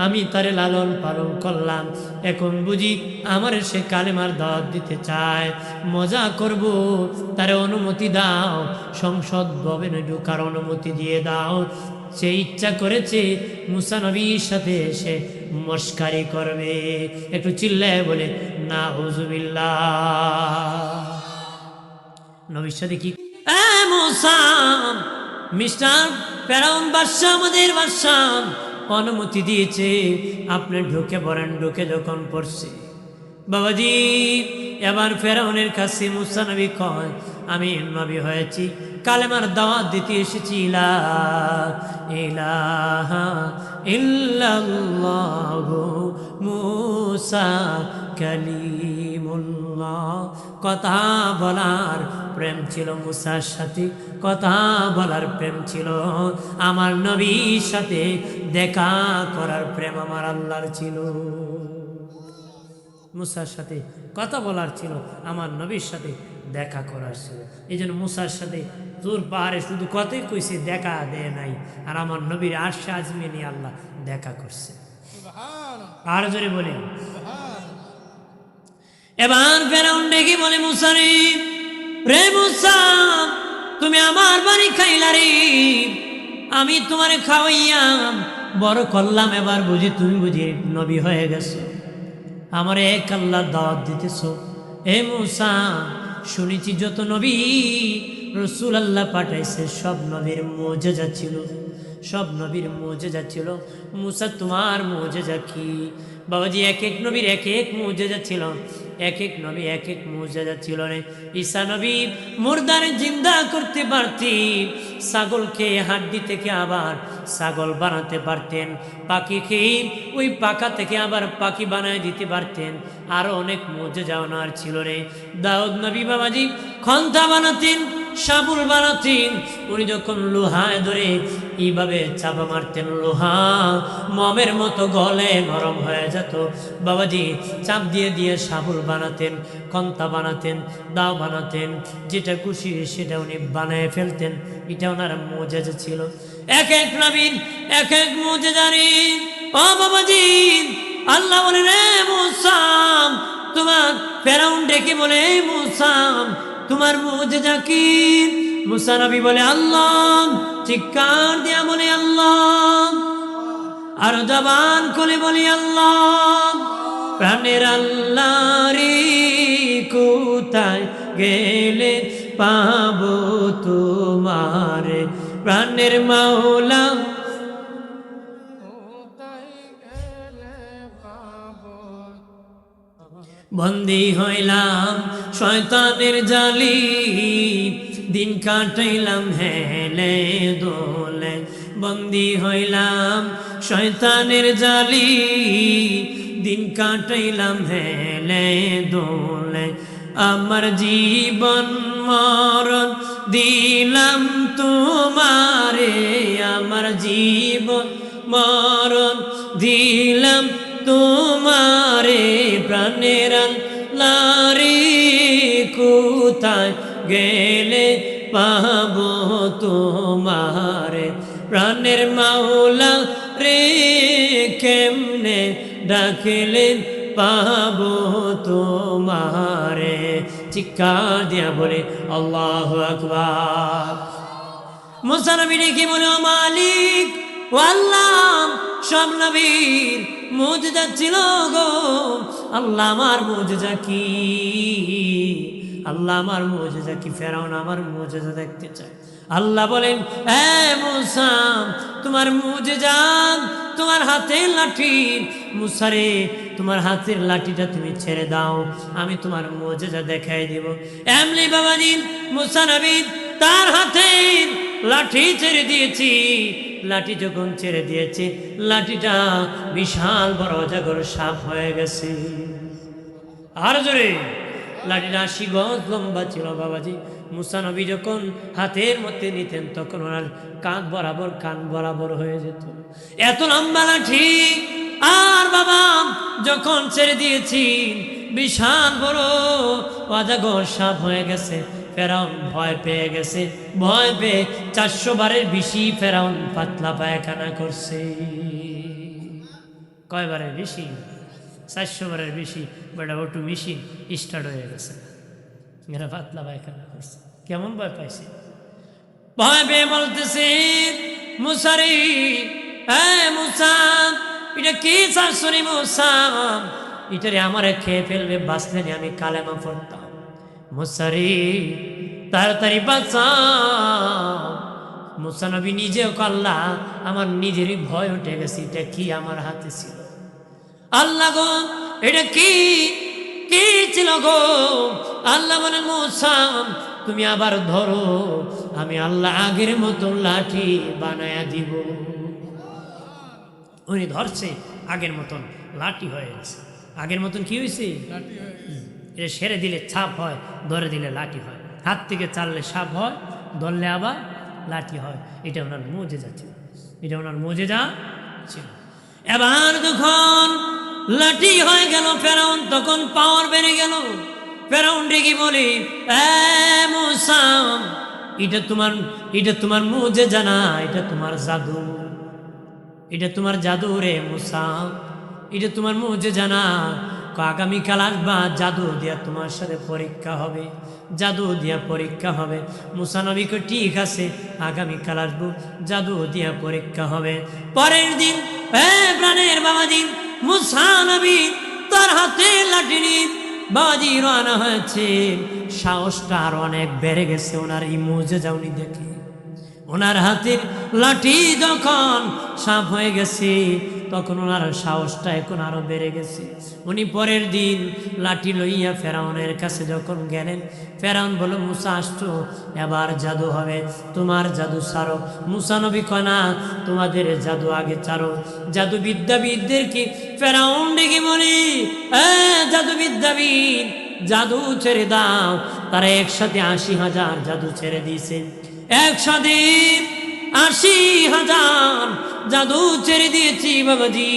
আমি তারে লালন পালন করলাম, এখন বুঝি আমার সে কালেমার দাওয়াত দিতে চায়, মজা করব, তারে অনুমতি দাও, সংসদ ভবনে ঢোকার অনুমতি দিয়ে দাও। সে ইচ্ছা করেছে মুসা নবীর সাথে এসে মস্কারি করবে। একটু চিল্লায় বলে নাউজুবিল্লাহ। নবীর সাথে কি মুসা, মিস্টার ফেরাউন বাদশা, আমাদের বাদশা অনুমতি দিয়েছে, আপনি ঢুকে পড়েন। ঢুকে যখন পড়ছে বাবাজি, এবার ফেরাউনের কাছে মুসা নবী কয়, আমি নবী হয়েছি, কালেমার দাওয়াত দিতে এসেছি, লা ইলাহা ইল্লাল্লাহু মুসা কালিমুল্লাহ। কথা বলার প্রেম ছিল মুসার সাথে, কথা বলার প্রেম ছিল, আমার নবীর সাথে দেখা করার প্রেম আমার আল্লাহর ছিল। মুসার সাথে কথা বলার ছিল, আমার নবীর সাথে দেখা করার ছিল। এই জন্য মুসার সাথে তোর পাহাড়ে শুধু কথাই কইছে, দেখা দেয় নাই, আর আমার নবীর আরশে আজমে নিয়ে আল্লাহ দেখা করছে। আর জোরে বলি। এবার ফেরাউন ডেকে বলে, মুসা রে মুসা, তুমি আমার বাড়ি খাইলা রে, আমি তোমারে খাওয়াইয়া বড় করলাম, এবার বুঝি তুমি বুঝি নবী হয়ে গেছো, আমার এক আল্লাহর দাওয়াত দিতেছ। এ মুসা, শুনেছি যত নবী রসুল আল্লাহ পাঠাইছে সব নবীর মুজিজা ছিল, সব নবীর মুজিজা ছিল। মুসা তোমার মুজিজা কি? বাবাজি, এক এক নবীর এক এক মুজিজা ছিল, এক এক নবী এক এক মুজিজা ছিল রে। ঈসা নবী মুর্দারে জিন্দা করতে পারতেন, ছাগলকে হাড্ডি থেকে আবার ছাগল বানাতে পারতেন, পাখিকে ওই পাখা থেকে আবার পাখি বানায় দিতে পারতেন, আরো অনেক মুজিজা ওনার ছিল রে। দাউদ নবী বাবাজি খন্তা বানাতেন, সাবুল বানাতেন, উনি যখন লোহায় ধরে এইভাবে চাপা মারতেন, লোহা মমের মতো গলে নরম হয়ে যেত। বাবাজি চাপ দিয়ে দিয়ে সাবুল বানাতেন, কন্তা বানাতেন, দাও বানাতেন, যেটা খুশি সেটা উনি বানায় ফেলতেন। এটা ওনার মুজিজা ছিল। এক এক নবীর এক এক মুজিজা রে। ও বাবাজি, আল্লাহ বলে, রে মুসা, তোমার ফেরাউন ডেকে বলে, মুসা তোমার মুজিজা কি? মুসা নবী বলে, আল্লাহ। চিৎকার দিয়া বলে, আল্লাহ। আর জবান খুলে বলি, আল্লাহ। প্রাণের আল্লাহ রে, কোথায় গেলে পাবো তোমারে, প্রাণের মাওলা বন্দী হইলাম শয়তানের জালি, দিন কাটাইলাম হেলে দোলে। বন্দী হইলাম শয়তানের জালি, দিন কাটাইলাম হেলে দোলে। আমার জীবন মরণ দিলাম তোমারে, আমার জীবন মরণ দিলাম তোমারে, প্রাণের লারে কোথায় গেলে পাবো তোমারে, প্রাণের মাওলা রে কেমনে ডাকলে পাবো তোমারে। চিৎকার দিয়া বলে আল্লাহু আকবার। মুসা নবী কি বলে, ও মালিক ও আল্লাহ, সব নবীর মুজিজা ছিল গো, আল্লাহ আমার মুজিজা কি? আল্লাহ আমার মুজিজা কি? ফেরাউন আমার মুজিজা দেখতে চায়। আল্লাহ বলেন, হে মুসা, তোমার মুজিজা তোমার হাতের লাঠি। মুসা রে, তোমার হাতের লাঠিটা তুমি ছেড়ে দাও, আমি তোমার মুজিজা দেখাই দিব। এমনি বাবাজি মুসা নবী তার হাতের লাঠি ছেড়ে দিয়েছি। লাঠি যখন ছেড়ে দিয়েছে, লাঠিটা বিশাল বড় অজগর সাপ হয়ে গেছে। আর জোরে, লাঠিটা 80 গজ লম্বা ছিল বাবাজি। মুসা নবী যখন হাতের মধ্যে নিতেন, তখন ওনার কান বরাবর হয়ে যেত, এত লম্বা লাঠি। আর বাবা যখন ছেড়ে দিয়েছি, বিশাল বড় অজগর সাপ হয়ে গেছে। ফেরাউন ভয় পেয়ে গেছে, ভয় পেয়ে 400 বারের বেশি ফেরাউন পাতলা পায়খানা করছে। কয়বারের বেশি? 400 বারের বেশি। বেটা ওটু মেশিন স্টার্ট হয়ে গেছে, এরা পাতলা পায়খানা করছে। কেমন ভয় পাইছে? ভয় পেয়ে বলতেছে, মুসা রে, মুসা, এটা কি চাচ্ছ রে মুসা? এটারে আমারে খেয়ে ফেলবে, বাঁচলে আমি কালেমা পড়তাম। মুসা রে, তাড়াতাড়ি বাঁচাও। মুসা নবী নিজেও আল্লাহ, আমার নিজেরই ভয় উঠে গেছে, এটা কি আমার হাতে ছিল? আল্লাহ গো, এটা কি কি ছিল গো? আল্লাহ বলেন, মুসা তুমি আবার ধরো, আমি আল্লাহ আগের মতো লাঠি বানায়া দিব। উনি ধরছে, আগের মতন লাঠি হয়ে গেছে। আগের মতন কি হয়েছে? এটা সেরে দিলে ছাপ হয়, ধরে দিলে লাঠি হয়। হাত থেকে চাললে সাপ হয়, ধরলে আবার লাঠি হয়। এটা ওনার মুজিজা ছিল, এটা ওনার মুজিজা ছিল। এবার যখন লাঠি হয়ে গেল ফেরাউন, তখন পাওয়ার বেড়ে গেল। ফেরাউন ডেকে বলে, মুসা, এটা তোমার মুজিজা না, এটা তোমার জাদু, এটা তোমার জাদু রে মুসা, এটা তোমার মুজিজা না। আগামীকাল আসবা, জাদু দিয়া তোমার সাথে পরীক্ষা হবে, জাদু দিয়া পরীক্ষা হবে। মুসা নবী কই, ঠিক আছে, আগামীকাল আসবো, জাদু দিয়া পরীক্ষা হবে। পরের দিন প্রাণের বাবাজি মুসা নবী তার হাতে লাঠি নিয়ে বাবাজি রওনা হয়েছে। সাহসটা আর অনেক বেড়ে গেছে ওনার এই মুজিজা উনি দেখে। ওনার হাতের লাঠি যখন সাপ হয়ে গেছে, তখন ওনার সাহসটা এখন আরো বেড়ে গেছে। উনি পরের দিন লাঠি লইয়া ফেরাউনের কাছে যখন গেলেন, ফেরাউন বলল, মুসা আসছো, এবার জাদু হবে, তোমার জাদু ছাড়ো। মুসা নবী কয়, না, তোমাদের জাদু আগে ছাড়ো। জাদু বিদ্যাবিদদেরকে ফেরাউন ডেকে বলি, জাদু বিদ্যাবিদ, জাদু ছেড়ে দাও। তারা একসাথে 80,000 জাদু ছেড়ে দিয়েছে, একসাথে 80,000 জাদু ছেড়ে দিয়েছি বাবাজি।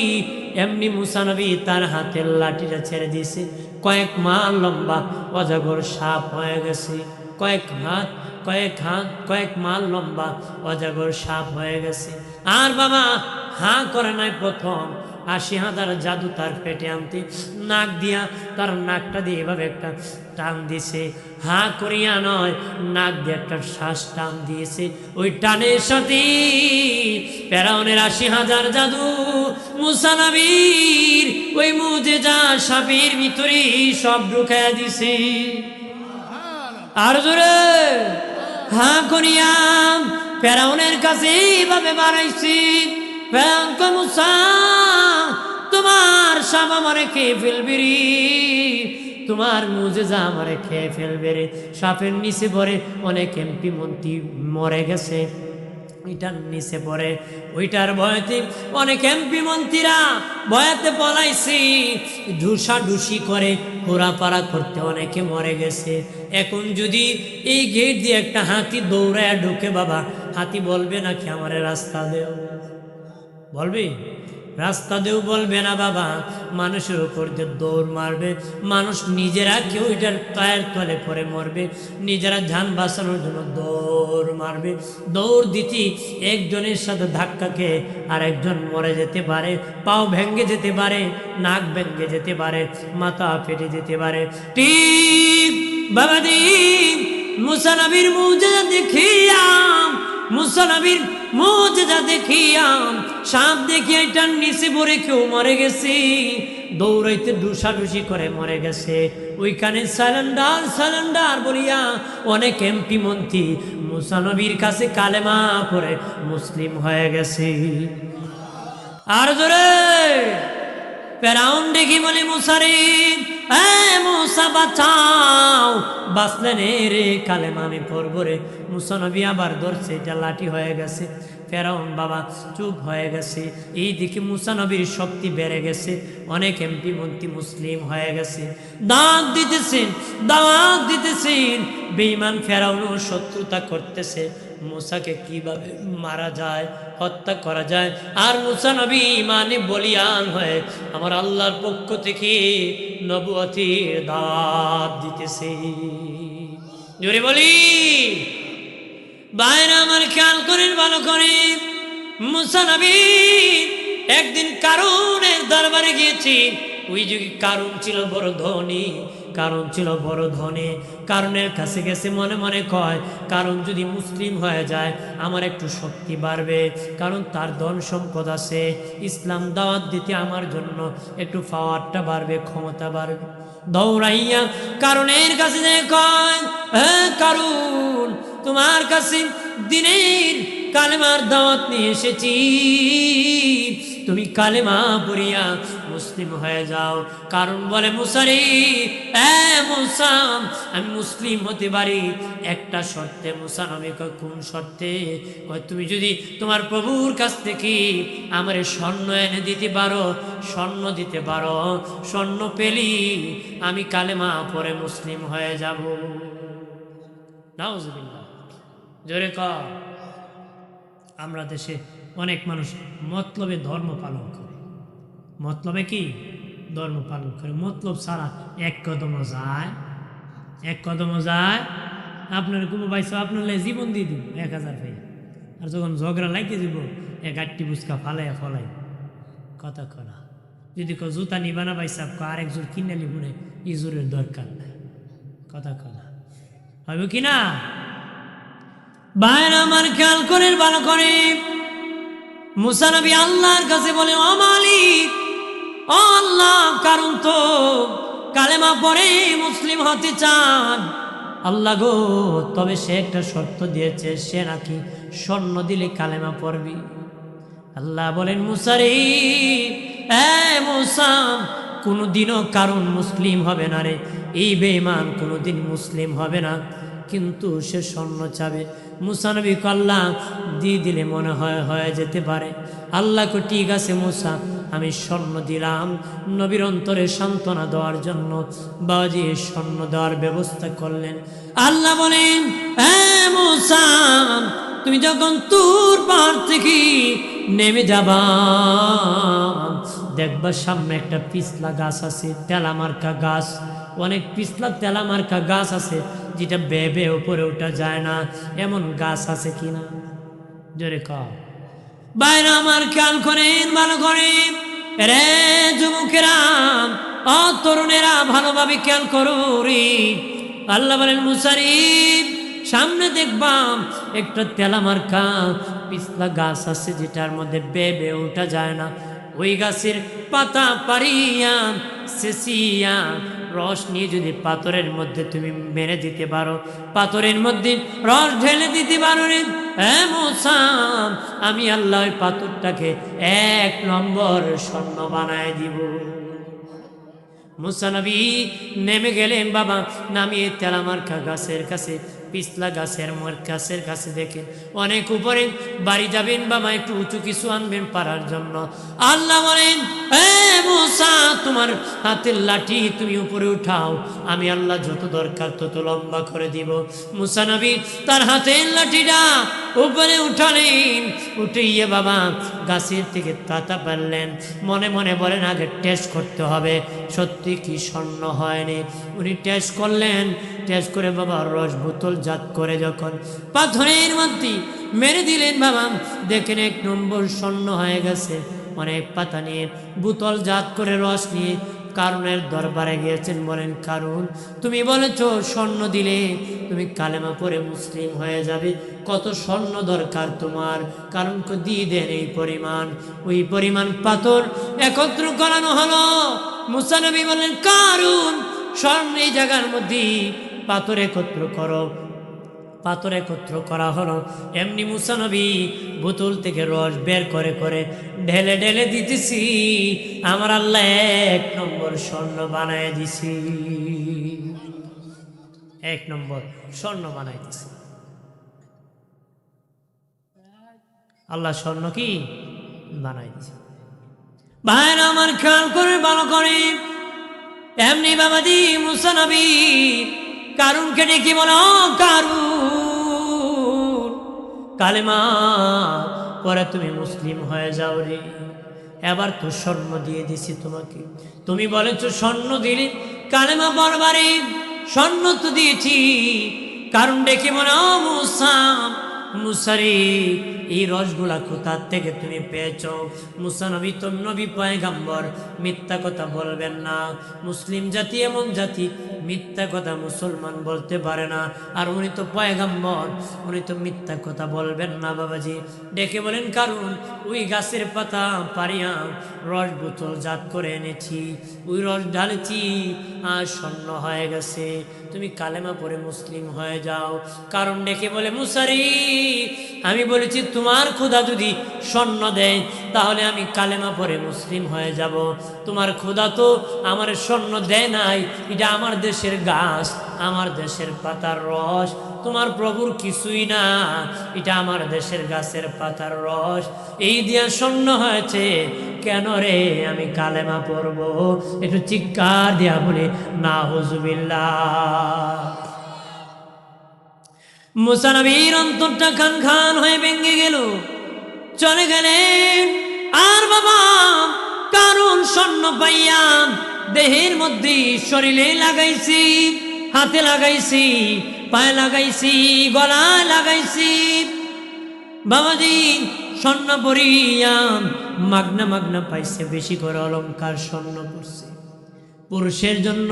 এমনি মুসা নবী তার হাতের লাঠিটা ছেড়ে দিয়েছে, কয়েক মাস লম্বা অজগর সাপ হয়ে গেছে। কয়েক মাস লম্বা অজগর সাপ হয়ে গেছে। আর বাবা হাঁ করে নাই, প্রথম 80,000 জাদু তার পেটে আনতে নাক দিয়া, তার নাকটা দিয়ে এভাবে একটা টান দিছে, হাঁ করিয়া নয়, নাক দিয়ে একটা শ্বাস টান দিয়েছে। ওই টানের সাথে ফেরাউনের 80,000 জাদু মুসা নবীর ওই মুজিজা সাপের ভিতরে সব ঢুকাইয়া দিছে। আর জোরে হাঁ করিয়া ফেরাউনের কাছে এইভাবে বাড়াইছি, মুসা, তোমার সাপ আমারে খেয়ে ফেলবে রে, তোমার মুজিজা আমারে খেয়ে ফেলবে রে। সাপের নিচে পরে অনেক এমপি মন্ত্রী মরে গেছে, ওইটার নিচে পড়ে। ওইটার ভয়তে অনেক এমপি মন্ত্রীরা ভয়াতে পলাইছে, ঢুসাঢুসি করে ঘোরাফারা করতে অনেকে মরে গেছে। এখন যদি এই গেট দিয়ে একটা হাতি দৌড়ায় ঢুকে, বাবা হাতি বলবে নাকি আমারে রাস্তা দেও? বলবে? রাস্তা দেও বলবে না বাবা, মানুষের উপর যে দৌড় মারবে, মানুষ নিজেরা কেউ এটার পায়ের তলে পরে মরবে, নিজেরা যান বাঁচানোর জন্য দৌড় মারবে। দৌড় দিতে একজনের সাথে ধাক্কা খেয়ে আর একজন মরে যেতে পারে, পাও ভেঙে যেতে পারে, নাক ভেঙে যেতে পারে, মাথা ফেটে যেতে পারে। ঠিক বাবা দিন মুসা নবীর মুজিজা দেখিয়াম, মুসা নবীর মুজিজা দেখিয়াম, সাপ দেখিয়া এটার নিচে পড়ে কেউ মরে গেছে, দৌড়াইতে ডুসাডুসি করে মরে গেছে। ওইখানে সালেন্ডার সালেন্ডার বলিয়া অনেক এমপি মন্ত্রী মুসা নবীর কাছে কালেমা পড়ে মুসলিম হয়ে গেছে। আর জোরে ফেরাউন দেখি বলে মুসারে, মুসা বাঁচাও, বাঁচলেন রে, কালেমা আমি পড়ব রে। মুসা নবী আবার ধরছে, এটা লাঠি হয়ে গেছে। ফেরাউন বাবা চুপ হয়ে গেছে। এই দিকে মুসা নবীর শক্তি বেড়ে গেছে, অনেক এমপি মন্ত্রী মুসলিম হয়ে গেছে। দাওয়াত দিতেছেন, দাওয়াত দিতেছেন, বেঈমান ফেরাউনও শত্রুতা করতেছে মুসাকে কিভাবে মারা যায়, হত্যা করা যায়। আর মুসা নবী ইমানে বলিয়ান হয়ে আমার আল্লাহর পক্ষ থেকে নবুয়তির দাওয়াত দিতেছে। জোরে বলি বাইরে আমার খেয়াল করেন ভালো করে। মুসা নবী একদিন কারুনের দরবারে গিয়েছি। ওই যুগে কারুন ছিল বড় ধনী, কারণ ছিল বড় ধনী। কারণের কাছে গেছে, মনে মনে কয় কারণ যদি মুসলিম হয়ে যায় আমার একটু শক্তি বাড়বে, কারণ তার ধন সম্পদ আছে, ইসলাম দাওয়াত দিতে আমার জন্য একটু পাওয়ারটা বাড়বে, ক্ষমতা বাড়বে। দৌড়াইয়া কারণের কাছে যে কয়, হ্যাঁ কারণ তোমার কাছে দিনের কালেমার দাওয়াত নিয়ে এসেছি, তুমি কালেমা পড়িয়া মুসলিম হয়ে যাও। কারণ বলে মুসারে, মুসা আমি মুসলিম হতে পারি একটা শর্তে। মুসা নবী কয় কোন শর্তে? কয় তুমি যদি তোমার প্রভুর কাছ থেকে আমার স্বর্ণ এনে দিতে পারো, স্বর্ণ দিতে পারো, স্বর্ণ পেলি আমি কালেমা পড়ে মুসলিম হয়ে যাব। নাউজুবিল্লাহ, জোরে কর। আমরা দেশে অনেক মানুষ মতলবে ধর্ম পালন করে, মতলবে কি ধর্ম পালন করে, মতলব ছাড়া এক কদমও যায়, এক কদমও যায়। আপনার কোনো বাইসা আপনার জীবন দিয়ে দিব 1000 ভাই, আর যখন ঝগড়া লাগিয়ে দিব 1-8টি বুসকা ফালাইয়া ফলাই কথা করা। যদি কেউ জুতা নিবা না বাইসা আরেক জোর কিনে নিব না, ইজুরের দরকার নাই, কথা কনা হবে কি না? বাইরে আমার খেয়াল করে ভালো করে। মুসা নবী আল্লাহর কাছে বলে, ও মালিক, ও আল্লাহ, কারণ তো কালেমা পড়ে মুসলিম হতে চান। আল্লাহ গো, তবে সে একটা শর্ত দিয়েছে, সে নাকি স্বর্ণ দিলে কালেমা পড়বি। আল্লাহ বলেন, মুসা রে, মুসা, কোনোদিনও কারণ মুসলিম হবে না রে, এই বেঈমান কোনোদিন মুসলিম হবে না, কিন্তু সে স্বর্ণ চাবে। মুসা নবী আল্লাহ দিয়ে দিলে মনে হয় হয়ে যেতে পারে। আল্লাহকে ঠিক আছে মুসা, আমি স্বর্ণ দিলাম। নবীর অন্তরে সান্ত্বনা দেওয়ার জন্য বাবাজি স্বর্ণ দেওয়ার ব্যবস্থা করলেন। আল্লাহ বলেন, মুসা, তুমি যখন তুর পাহাড় থেকে নেমে যাবা, দেখবা সামনে একটা পিছলা গাছ আছে, তেলামার্কা গাছ, অনেক পিছলা তেলামার্কা গাছ আছে, যেটা বেবে উপরে ওঠা যায় না, এমন গাছ আছে কিনা? জোরে কর। বাইরে আমার খেয়াল করেন ভালো করে, রে যুবকেরা, ও তরুণেরা, ভালোভাবে খেয়াল করো রে। আল্লাহ বলেন, মুসারি, সামনে দেখবাম একটা তেলামার্কা পিছলা গাছ আছে, যেটার মধ্যে বেবে ওঠা যায় না। ওই গাছের পাতা পারিয়া শেষিয়া রস নিয়ে যদি পাথরের মধ্যে তুমি মেরে দিতে পারো, পাথরের মধ্যে রস ঢেলে দিতে পারো রে, মুসা, আমি আল্লাহ ওই পাথরটাকে 1 নম্বর স্বর্ণ বানায় দিব। মুসা নবী নেমে গেলেন বাবা, নামিয়ে তেলামার্কা গাছের কাছে পিছলা গাছের কাছে দেখে অনেক উপরে বাড়ি যাবেন বাবা, একটু উঁচু কিছু আনবেন পারার জন্য। আল্লাহ বলেন, এ মুসা, তোমার হাতের লাঠি তুমি উপরে উঠাও, আমি আল্লাহ যত দরকার তত লম্বা করে দিব। মুসা নবী তার হাতের লাঠিটা উপরে উঠালেন, উঠিয়ে বাবা গাছের থেকে তাতা পারলেন। মনে মনে বলেন আগে টেস্ট করতে হবে সত্যি কি স্বর্ণ হয়নি। উনি টেস্ট করলেন, টেস্ট করে বাবা রস বোতল জাত করে যখন পাথরের মধ্যে মেরে দিলেন বাবা, দেখেন 1 নম্বর স্বর্ণ হয়ে গেছে। অনেক পাতা নিয়ে বোতল জাত করে রস নিয়ে কারুনের দরবারে গিয়েছেন। বলেন, কারুন, তুমি বলেছ স্বর্ণ দিলে তুমি কালেমা পড়ে মুসলিম হয়ে যাবে, কত স্বর্ণ দরকার তোমার? কারুনকে দিয়ে দেন এই পরিমাণ। ওই পরিমাণ পাথর একত্র করানো হলো। মুসা নবী বললেন, কারুন, স্বর্ণ এই জায়গার মধ্যে পাথর একত্র করো। পাথর একত্র করা হলো। এমনি মুসা নবী বোতল থেকে রস বের করে করে ঢেলে ঢেলে দিতেছি, আমার আল্লাহ 1 নম্বর স্বর্ণ বানায় দিছি। 1 নম্বর স্বর্ণ বানায় দিছি। আল্লাহ স্বর্ণ কি বানায় দিছে। ভাইরা আমার খেয়াল করে ভালো করে, এমনি বাবাজি মুসা নবী কারুনকে ডেকে বলো, কারুন, কালেমা পরে তুমি মুসলিম হয়ে যাও রে। এবার তো স্বর্ণ দিয়ে দিছি তোমাকে, তুমি বলেছো স্বর্ণ দিলে কালেমা পড়বারে, স্বর্ণ তো দিয়েছি। কারণ ডেকে বলো, মুসা, মুসারে, এই রসগুলা কোথা থেকে তুমি পেয়েছ? মুসা নবী তো নবী পয়গাম্বর, মিথ্যা কথা বলবেন না। মুসলিম জাতি এমন জাতি মিথ্যা কথা মুসলমান বলতে পারে না, আর উনি তো পয়গাম্বর, উনি তো মিথ্যা কথা বলবেন না। বাবাজি ডেকে বলেন, কারণ ওই গাছের পাতা পারিয়া রস বোতল জাত করে এনেছি, ওই রস ঢালেছি, আর স্বর্ণ হয়ে গেছে, তুমি কালেমা পড়ে মুসলিম হয়ে যাও। কারণ ডেকে বলে, মুসারি, আমি বলেছি তোমার খোদা যদি স্বর্ণ দেয় তাহলে আমি কালেমা পড়ে মুসলিম হয়ে যাব। তোমার খোদা তো আমার স্বর্ণ দেয় নাই, এটা আমার দেশের গাছ, আমার দেশের পাতার রস, তোমার প্রভুর কিছুই না, এটা আমার দেশের গাছের পাতার রস, এই দিয়া স্বর্ণ হয়েছে। কেন রে আমি কালেমা পড়ব? একটু চিৎকার দিয়া বলে নাউজুবিল্লাহ। মুসা নবীর অন্তরটা খান খান হয়ে ভেঙে গেল, চলে গেলেন। আর বাবা কারণ স্বর্ণ পাইয়া দেহের মধ্যে শরীরে লাগাইছি, হাতে লাগাইছি, পায়ে লাগাইছি, গলায় লাগাইছি। বাবাজি স্বর্ণ পরিয়া মাগনা মাগনা পাইছে, বেশি করে অলংকার স্বর্ণ পড়ছে। পুরুষের জন্য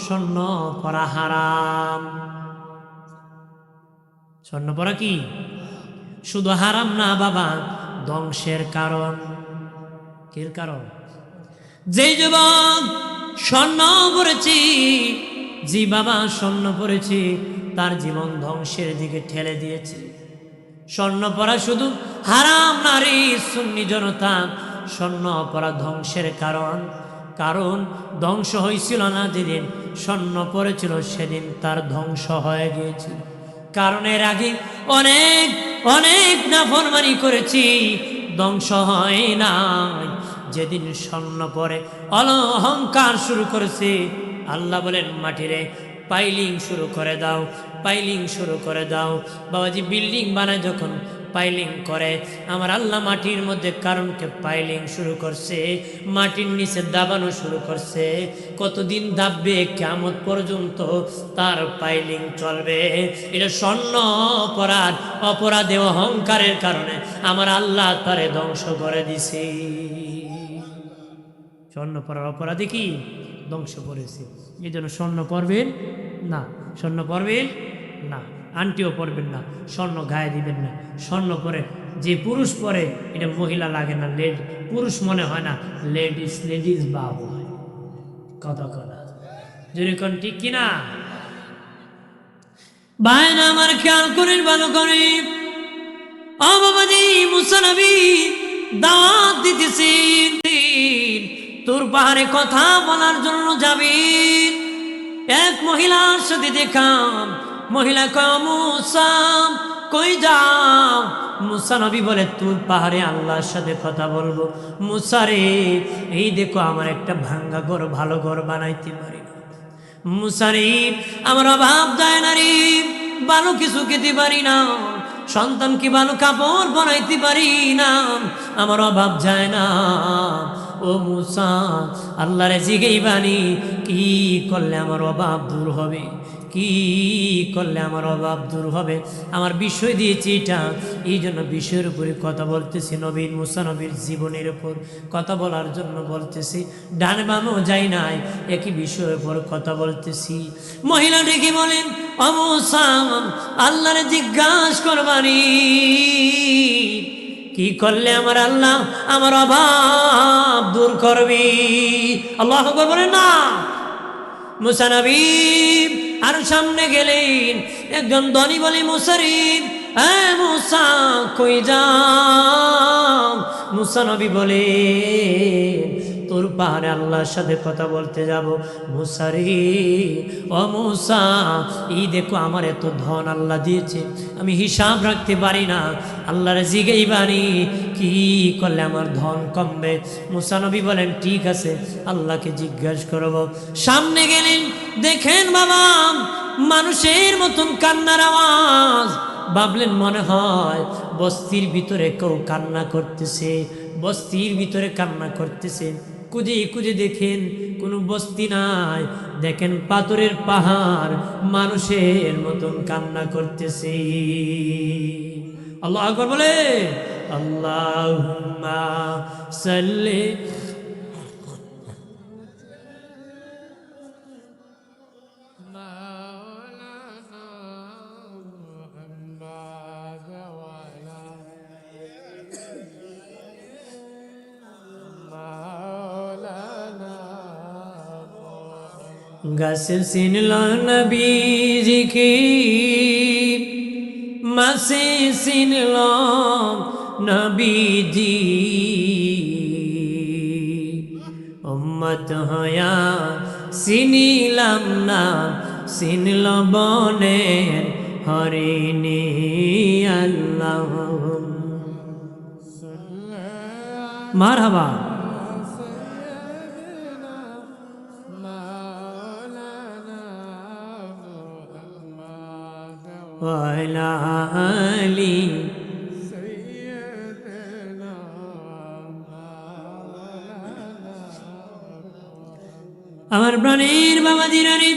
স্বর্ণ পরা হারাম। স্বর্ণ পরা কি শুধু হারাম না বাবা, ধ্বংসের কারণ। কির কারণ? যে যুবক স্বর্ণ পড়েছি, যে বাবা স্বর্ণ পড়েছি, তার জীবন ধ্বংসের দিকে ঠেলে দিয়েছে। স্বর্ণ পরা শুধু হারাম নারী সুন্নি জনতা, স্বর্ণ পরা ধ্বংসের কারণ। কারণ ধ্বংস হয়েছিল না যেদিন স্বর্ণ পড়েছিল, সেদিন তার ধ্বংস হয়ে গিয়েছিল। কারণ এর আগে অনেক অনেক নাফরমানি করেছি, ধ্বংস হয় নাই। যেদিন স্বর্ণ পরে অহংকার শুরু করেছে, আল্লাহ বলেন মাটিরে পাইলিং শুরু করে দাও, পাইলিং শুরু করে দাও। বাবাজি বিল্ডিং বানায় যখন পাইলিং করে, আমার আল্লাহ মাটির মধ্যে কারণকে পাইলিং শুরু করছে, মাটির নিচে দাবানো শুরু করছে। কতদিন দাববে? কিয়ামত পর্যন্ত তার পাইলিং চলবে। এটা স্বর্ণ অপরাধ, অপরাধে অহংকারের কারণে আমার আল্লাহ তারে ধ্বংস করে দিছে। স্বর্ণ পরার অপরাধে কি ধ্বংস করেছে। এই জন্য স্বর্ণ পরবেন না, স্বর্ণ পরবেন না, আন্টিও পরবেন না, স্বর্ণ গায়ে দিবেন না। স্বর্ণ পরে যে পুরুষ পরে এটা মহিলা লাগে না, পুরুষ মনে হয় না, লেডিস লেডিস বাবু হয়। কথা কথা যেরকম ঠিক কিনা? ভাইনা আমার খেয়াল করেন ভালো করে। ও বাবাজি মুসা নবী দাওয়াত দিতেছি, তোর পাহাড়ে কথা বলার জন্য যাবি। এক মহিলার সাথে দেখা, মহিলা কয় মুসা কই যাও? মুসা নবী বলে তুর পাহাড়ে আল্লাহর সাথে কথা বলবো। মুসা রে, এই দেখো আমার একটা ভাঙ্গা ঘর, ভালো ঘর বানাইতে পারি না। মুসা রে, আমার অভাব যায় না রে, ভালো কিছু খেতে পারি না, সন্তানকে ভালো কাপড় বানাইতে পারি না, আমার অভাব যায় না। ও মুসা, আল্লাহরে জিগেই বানি কি করলে আমার অভাব দূর হবে, কি করলে আমার অভাব দূর হবে। আমার বিষয় দিয়েছি এটা, এই জন্য বিষয়ের উপরে কথা বলতেছি, নবীর মুসা নবীর জীবনের উপর কথা বলার জন্য বলতেছি। ডান বামও যাই নাই, একই বিষয়ের উপর কথা বলতেছি। মহিলা ডেকে বলেন, ও মুসা, আল্লাহরে জিজ্ঞাসা করবানি কি করলে আমার আল্লাহ আমার অভাব দূর করবি? আল্লাহু আকবার বলেন না। মুসা নবী আর সামনে গেলেন, একজন ধনী বলে, মুসারিব, মুসা কই যাও? মুসা নবী বলে, তোর পাহাড়ে আল্লাহর সাথে কথা বলতে যাব। মুসারি, ও মুসা, এই দেখো আমার এত ধন আল্লাহ দিয়েছে, আমি হিসাব রাখতে পারি না, আল্লাহর জিগেই বানি কি করলে আমার ধন কমবে? মুসা নবী বলেন, ঠিক আছে, আল্লাহকে জিজ্ঞাসা করব। সামনে গেলেন, দেখেন বাবা মানুষের মতন কান্নার আওয়াজ। ভাবলেন মনে হয় বস্তির ভিতরে কেউ কান্না করতেছে, বস্তির ভিতরে কান্না করতেছে। খুঁজে খুঁজে দেখেন কোনো বস্তি নাই, দেখেন পাথরের পাহাড় মানুষের মতন কান্না করতেছে। আল্লাহু আকবার বলে, আল্লাহুম্মা সাল্লি গাছে চিনল নবীজিকে, মাসে চিনল নবীজি, উম্মত হয়া চিনিলাম না, চিনল বনের হরিণী। আল্লাহ মারহাবা। ওয়ালা আলি আমার প্রাণের বাবাজিরা রে,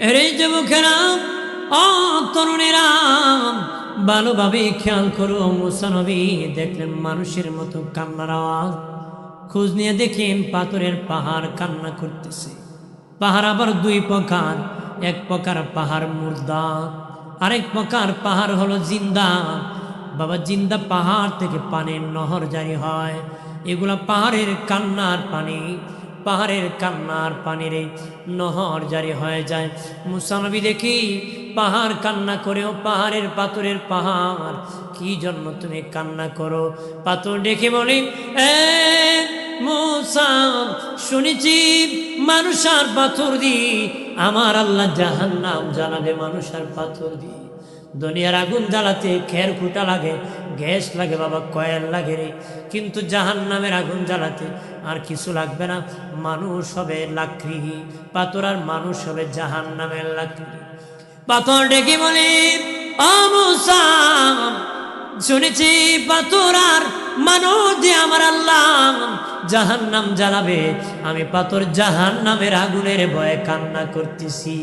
এরে যুবকেরা, ও তরুণেরা, ভালোভাবে খেয়াল করো। মুসা নবী দেখলেন মানুষের মতো কান্নার আওয়াজ, খোঁজ নিয়ে দেখেন পাথরের পাহাড় কান্না করতেছে। পাহাড় আবার দুই প্রকার, এক প্রকার পাহাড় মুর্দা, আরেক প্রকার পাহাড় হলো জিন্দা। বাবা জিন্দা পাহাড় থেকে পানির নহর জারি হয়, এগুলা পাহাড়ের কান্নার পানি, পাহাড়ের কান্নার পানির নহর জারি হয়ে যায়। মুসা নবী দেখি পাহাড় কান্না করেও, পাহাড়ের পাথরের পাহাড় কি জন্য তুমি কান্না করো? পাথর ডেকে বলি, মুসা, শুনেছি মানুষ আর পাথর দি আমার আল্লাহ জাহান্নাম জ্বালাবে, মানুষ আর পাথর দি। দুনিয়ার আগুন জ্বালাতে খের খুঁটা লাগে, গ্যাস লাগে বাবা, কয়েল লাগে রে, কিন্তু জাহান্নামের আগুন জ্বালাতে আর কিছু লাগবে না, মানুষ হবে লাকড়ি, পাথর আর মানুষ হবে জাহান্নামের লাকড়ি। পাথর ডেকে বলে, ও মুসা, শুনেছি পাথর আর মানুষ দিয়ে আমার আল্লাহ জাহান্নাম জ্বালাবে, আমি পাথর জাহান্নামের আগুনের ভয়ে কান্না করতেছি,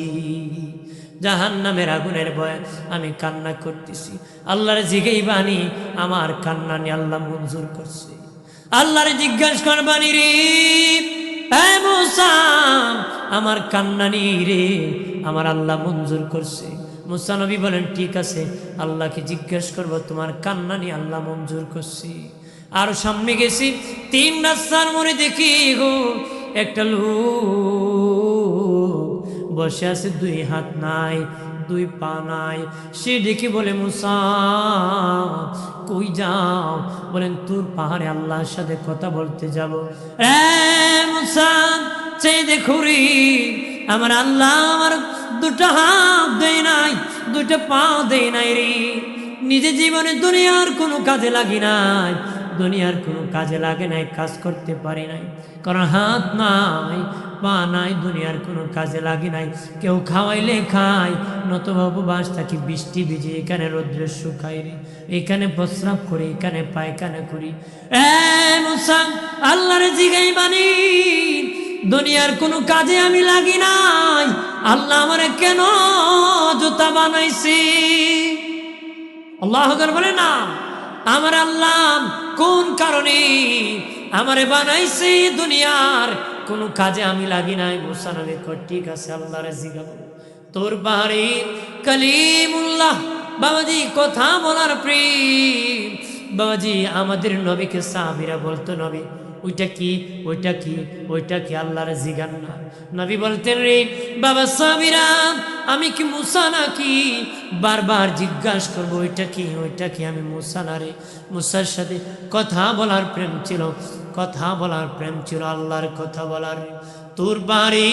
জাহান্নামের আগুনের ভয়ে আমি কান্না করতেছি। আল্লাহর জিগেই বাণী আমার কান্না নিয়ে আল্লাহ মঞ্জুর করছে। আল্লাহর জিজ্ঞাসা করবানি রে, মুসা, আমার কান্না নিয়ে রে আমার আল্লাহ মঞ্জুর করছে। মুসা নবী বলেন, ঠিক আছে, আল্লাহকে জিজ্ঞাসা করবো, তোমার কান্না নিয়ে আল্লাহ মঞ্জুর করছি। আর সামনে গেছি, 3 রাস্তার মোড়ে দেখি গো একটা লোক বসে আছে, 2 হাত নাই, 2 পা নাই। সে ডেকে বলে, মুসা কই যাও? বলেন, তোর পাহাড়ে আল্লাহর সাথে কথা বলতে যাব। মুসা চেয়ে দেখো রে, আমার আল্লাহ আমার 2টা হাত দেয় নাই, দুইটা পা দেই নাই রে, নিজে জীবনে দুনিয়ার কোনো কাজে লাগি নাই, দুনিয়ার কোনো কাজে লাগে নাই, কাজ করতে পারি নাই, কারণ হাত নাই পা নাই, দুনিয়ার কোনো কাজে লাগি নাই। কেউ খাওয়াইলে খাই, নতুবা উপবাস থাকি, বৃষ্টি ভিজে, এখানে রৌদ্রে শুকাই রে, এখানে প্রস্রাব করি, এখানে পায়খানা করি। মুসা আল্লাহরে জিগাই বানি, দুনিয়ার কোনো কাজে আমি লাগি নাই, আল্লাহ আমারে কেন জুতা বানাইছি? আল্লাহু আকবার বলে না, আমার আল্লাহ কোন কারণে আমারে বানাইছে? দুনিয়ার কোনো কাজে আমি লাগি নাই। মুসা নবী কয় ঠিক আছে, আল্লাহরে জিগাবো। তোর বাড়ি কালিমুল্লাহ বাবাজি, কথা বলার প্রেম বাবাজি। আমাদের নবীকে সাহাবীরা বলতো, নবী ওইটা কি, ওইটা কি, ওইটা কি, আল্লাহরে জিগান না। নবী বলতেন, রে বাবা সাহাবীরা, আমি কি মুসা নাকি? বারবার জিজ্ঞাসা করবো ওইটা কি, ওইটা কি, আমি মুসা না রে। মুসার সাথে কথা বলার প্রেম ছিল, কথা বলার প্রেম ছিল, আল্লাহর কথা বলার। তোর বাড়ি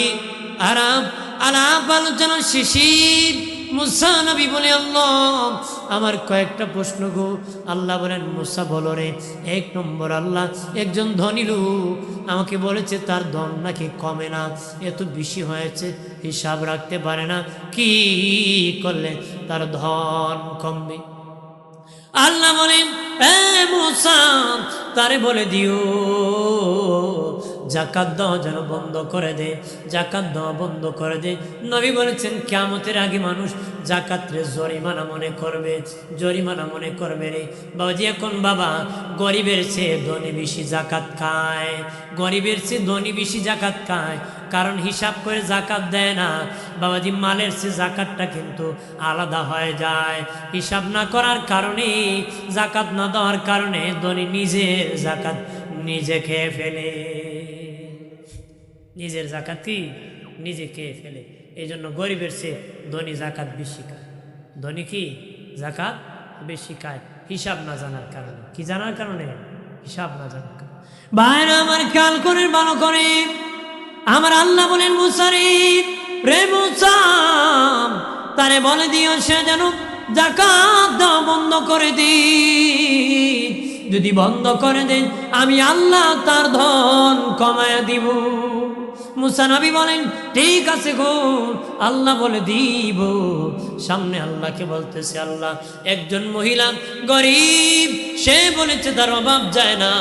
আরাম আলাপ আলোচনা শিশির মুসা নবী বলে, আল্লাহ আমার কয়েকটা প্রশ্ন গো। আল্লাহ বলেন, মুসা বলো রে। এক নম্বর, আল্লাহ একজন ধনী লোক আমাকে বলেছে তার ধন নাকি কমে না, এত বেশি হয়েছে, হিসাব রাখতে পারে না, কি করলে তার ধন কমবে? আল্লাহ বলেন, মুসা তারে বলে দিও জাকাত দেওয়া যেন বন্ধ করে দে, জাকাত দেওয়া বন্ধ করে দে। নবী বলেছেন, কিয়ামতের আগে মানুষ জাকাতরে জরিমানা মনে করবে, জরিমানা মনে করবে রে বাবাজি। এখন বাবা গরিবের চেয়ে ধনী বেশি জাকাত খায়, গরিবের চেয়ে ধনী বেশি জাকাত খায়, কারণ হিসাব করে জাকাত দেয় না বাবাজি। মালের চেয়ে জাকাতটা কিন্তু আলাদা হয়ে যায়, হিসাব না করার কারণে, জাকাত না দেওয়ার কারণে ধনী নিজের জাকাত নিজে খেয়ে ফেলে, নিজের জাকাত কি নিজে খেয়ে ফেলে। এই জন্য গরিবের চেয়ে ধনী জাকাত বেশি খায়, ধনী কি জাকাত বেশি খায়, হিসাব না জানার কারণে। কি জানার কারণে? হিসাব না জানার কারণে। ভাইরা আমার খেয়াল করে, ভালো করে, আমার আল্লাহ বলেন, মুসা রে মুসা তারে বলে দিও সে যেন জাকাত দেওয়া বন্ধ করে দি। যদি বন্ধ করে দেন, আমি আল্লাহ তার ধন কমায়া দিব। মুসা নবী বলেন, ঠিক আছে গো, আল্লাহ বলে দিব। সামনে আল্লাহকে বলতেছে, আল্লাহ একজন মহিলা গরিব, সে বলেছে তার অভাব যায় না,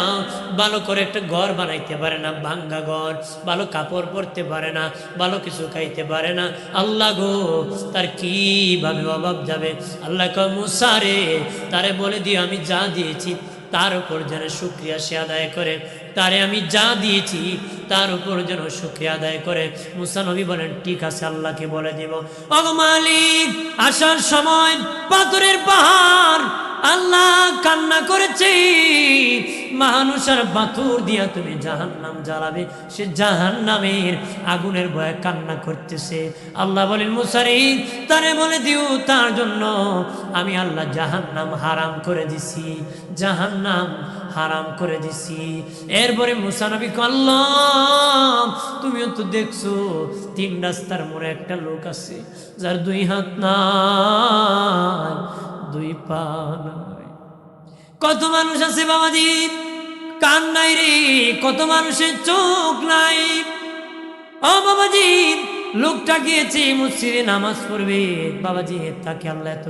ভালো করে একটা ঘর বানাইতে পারে না, ভাঙ্গা ঘর, ভালো কাপড় পরতে পারে না, ভালো কিছু খাইতে পারে না। আল্লাহ গো, তার কিভাবে অভাব যাবে? আল্লাহ কয়, মুসা রে তারে বলে দিও আমি যা দিয়েছি তার উপর যেন শুকরিয়া সে আদায় করে, তারে আমি যা দিয়েছি তার উপর যেন শুকরিয়া আদায় করে। মুসা নবী বলেন, ঠিক আছে, আল্লাহকে বলে দিব। ওগো মালিক, আসার সময় পাথরের পাহাড় আল্লাহ কান্না করেছে, মানুষের পাথর দিয়া তুমি জাহান্নাম জ্বালাবে, সে জাহান্নামের আগুনের ভয়ে কান্না করতেছে। আল্লাহ বলেন, মুসা রে তারে বলে দিও তার জন্য আমি আল্লাহ জাহান্নাম হারাম করে দিছি, জাহান্নাম হারাম করে দিছি। এরপরে মুসা নবী কয়, আল্লাহ তুমিও তো দেখছো 3 রাস্তার মোড়ে একটা লোক আছে যার 2 হাত নাই, 2 পা নাই। কত মানুষ আছে বাবাজি কান নাই রে, কত মানুষের চোখ নাই। ও বাবাজি, লোকটা গিয়েছে মসজিদে নামাজ পড়বে, বাবাজি তাকে আল্লাহ এত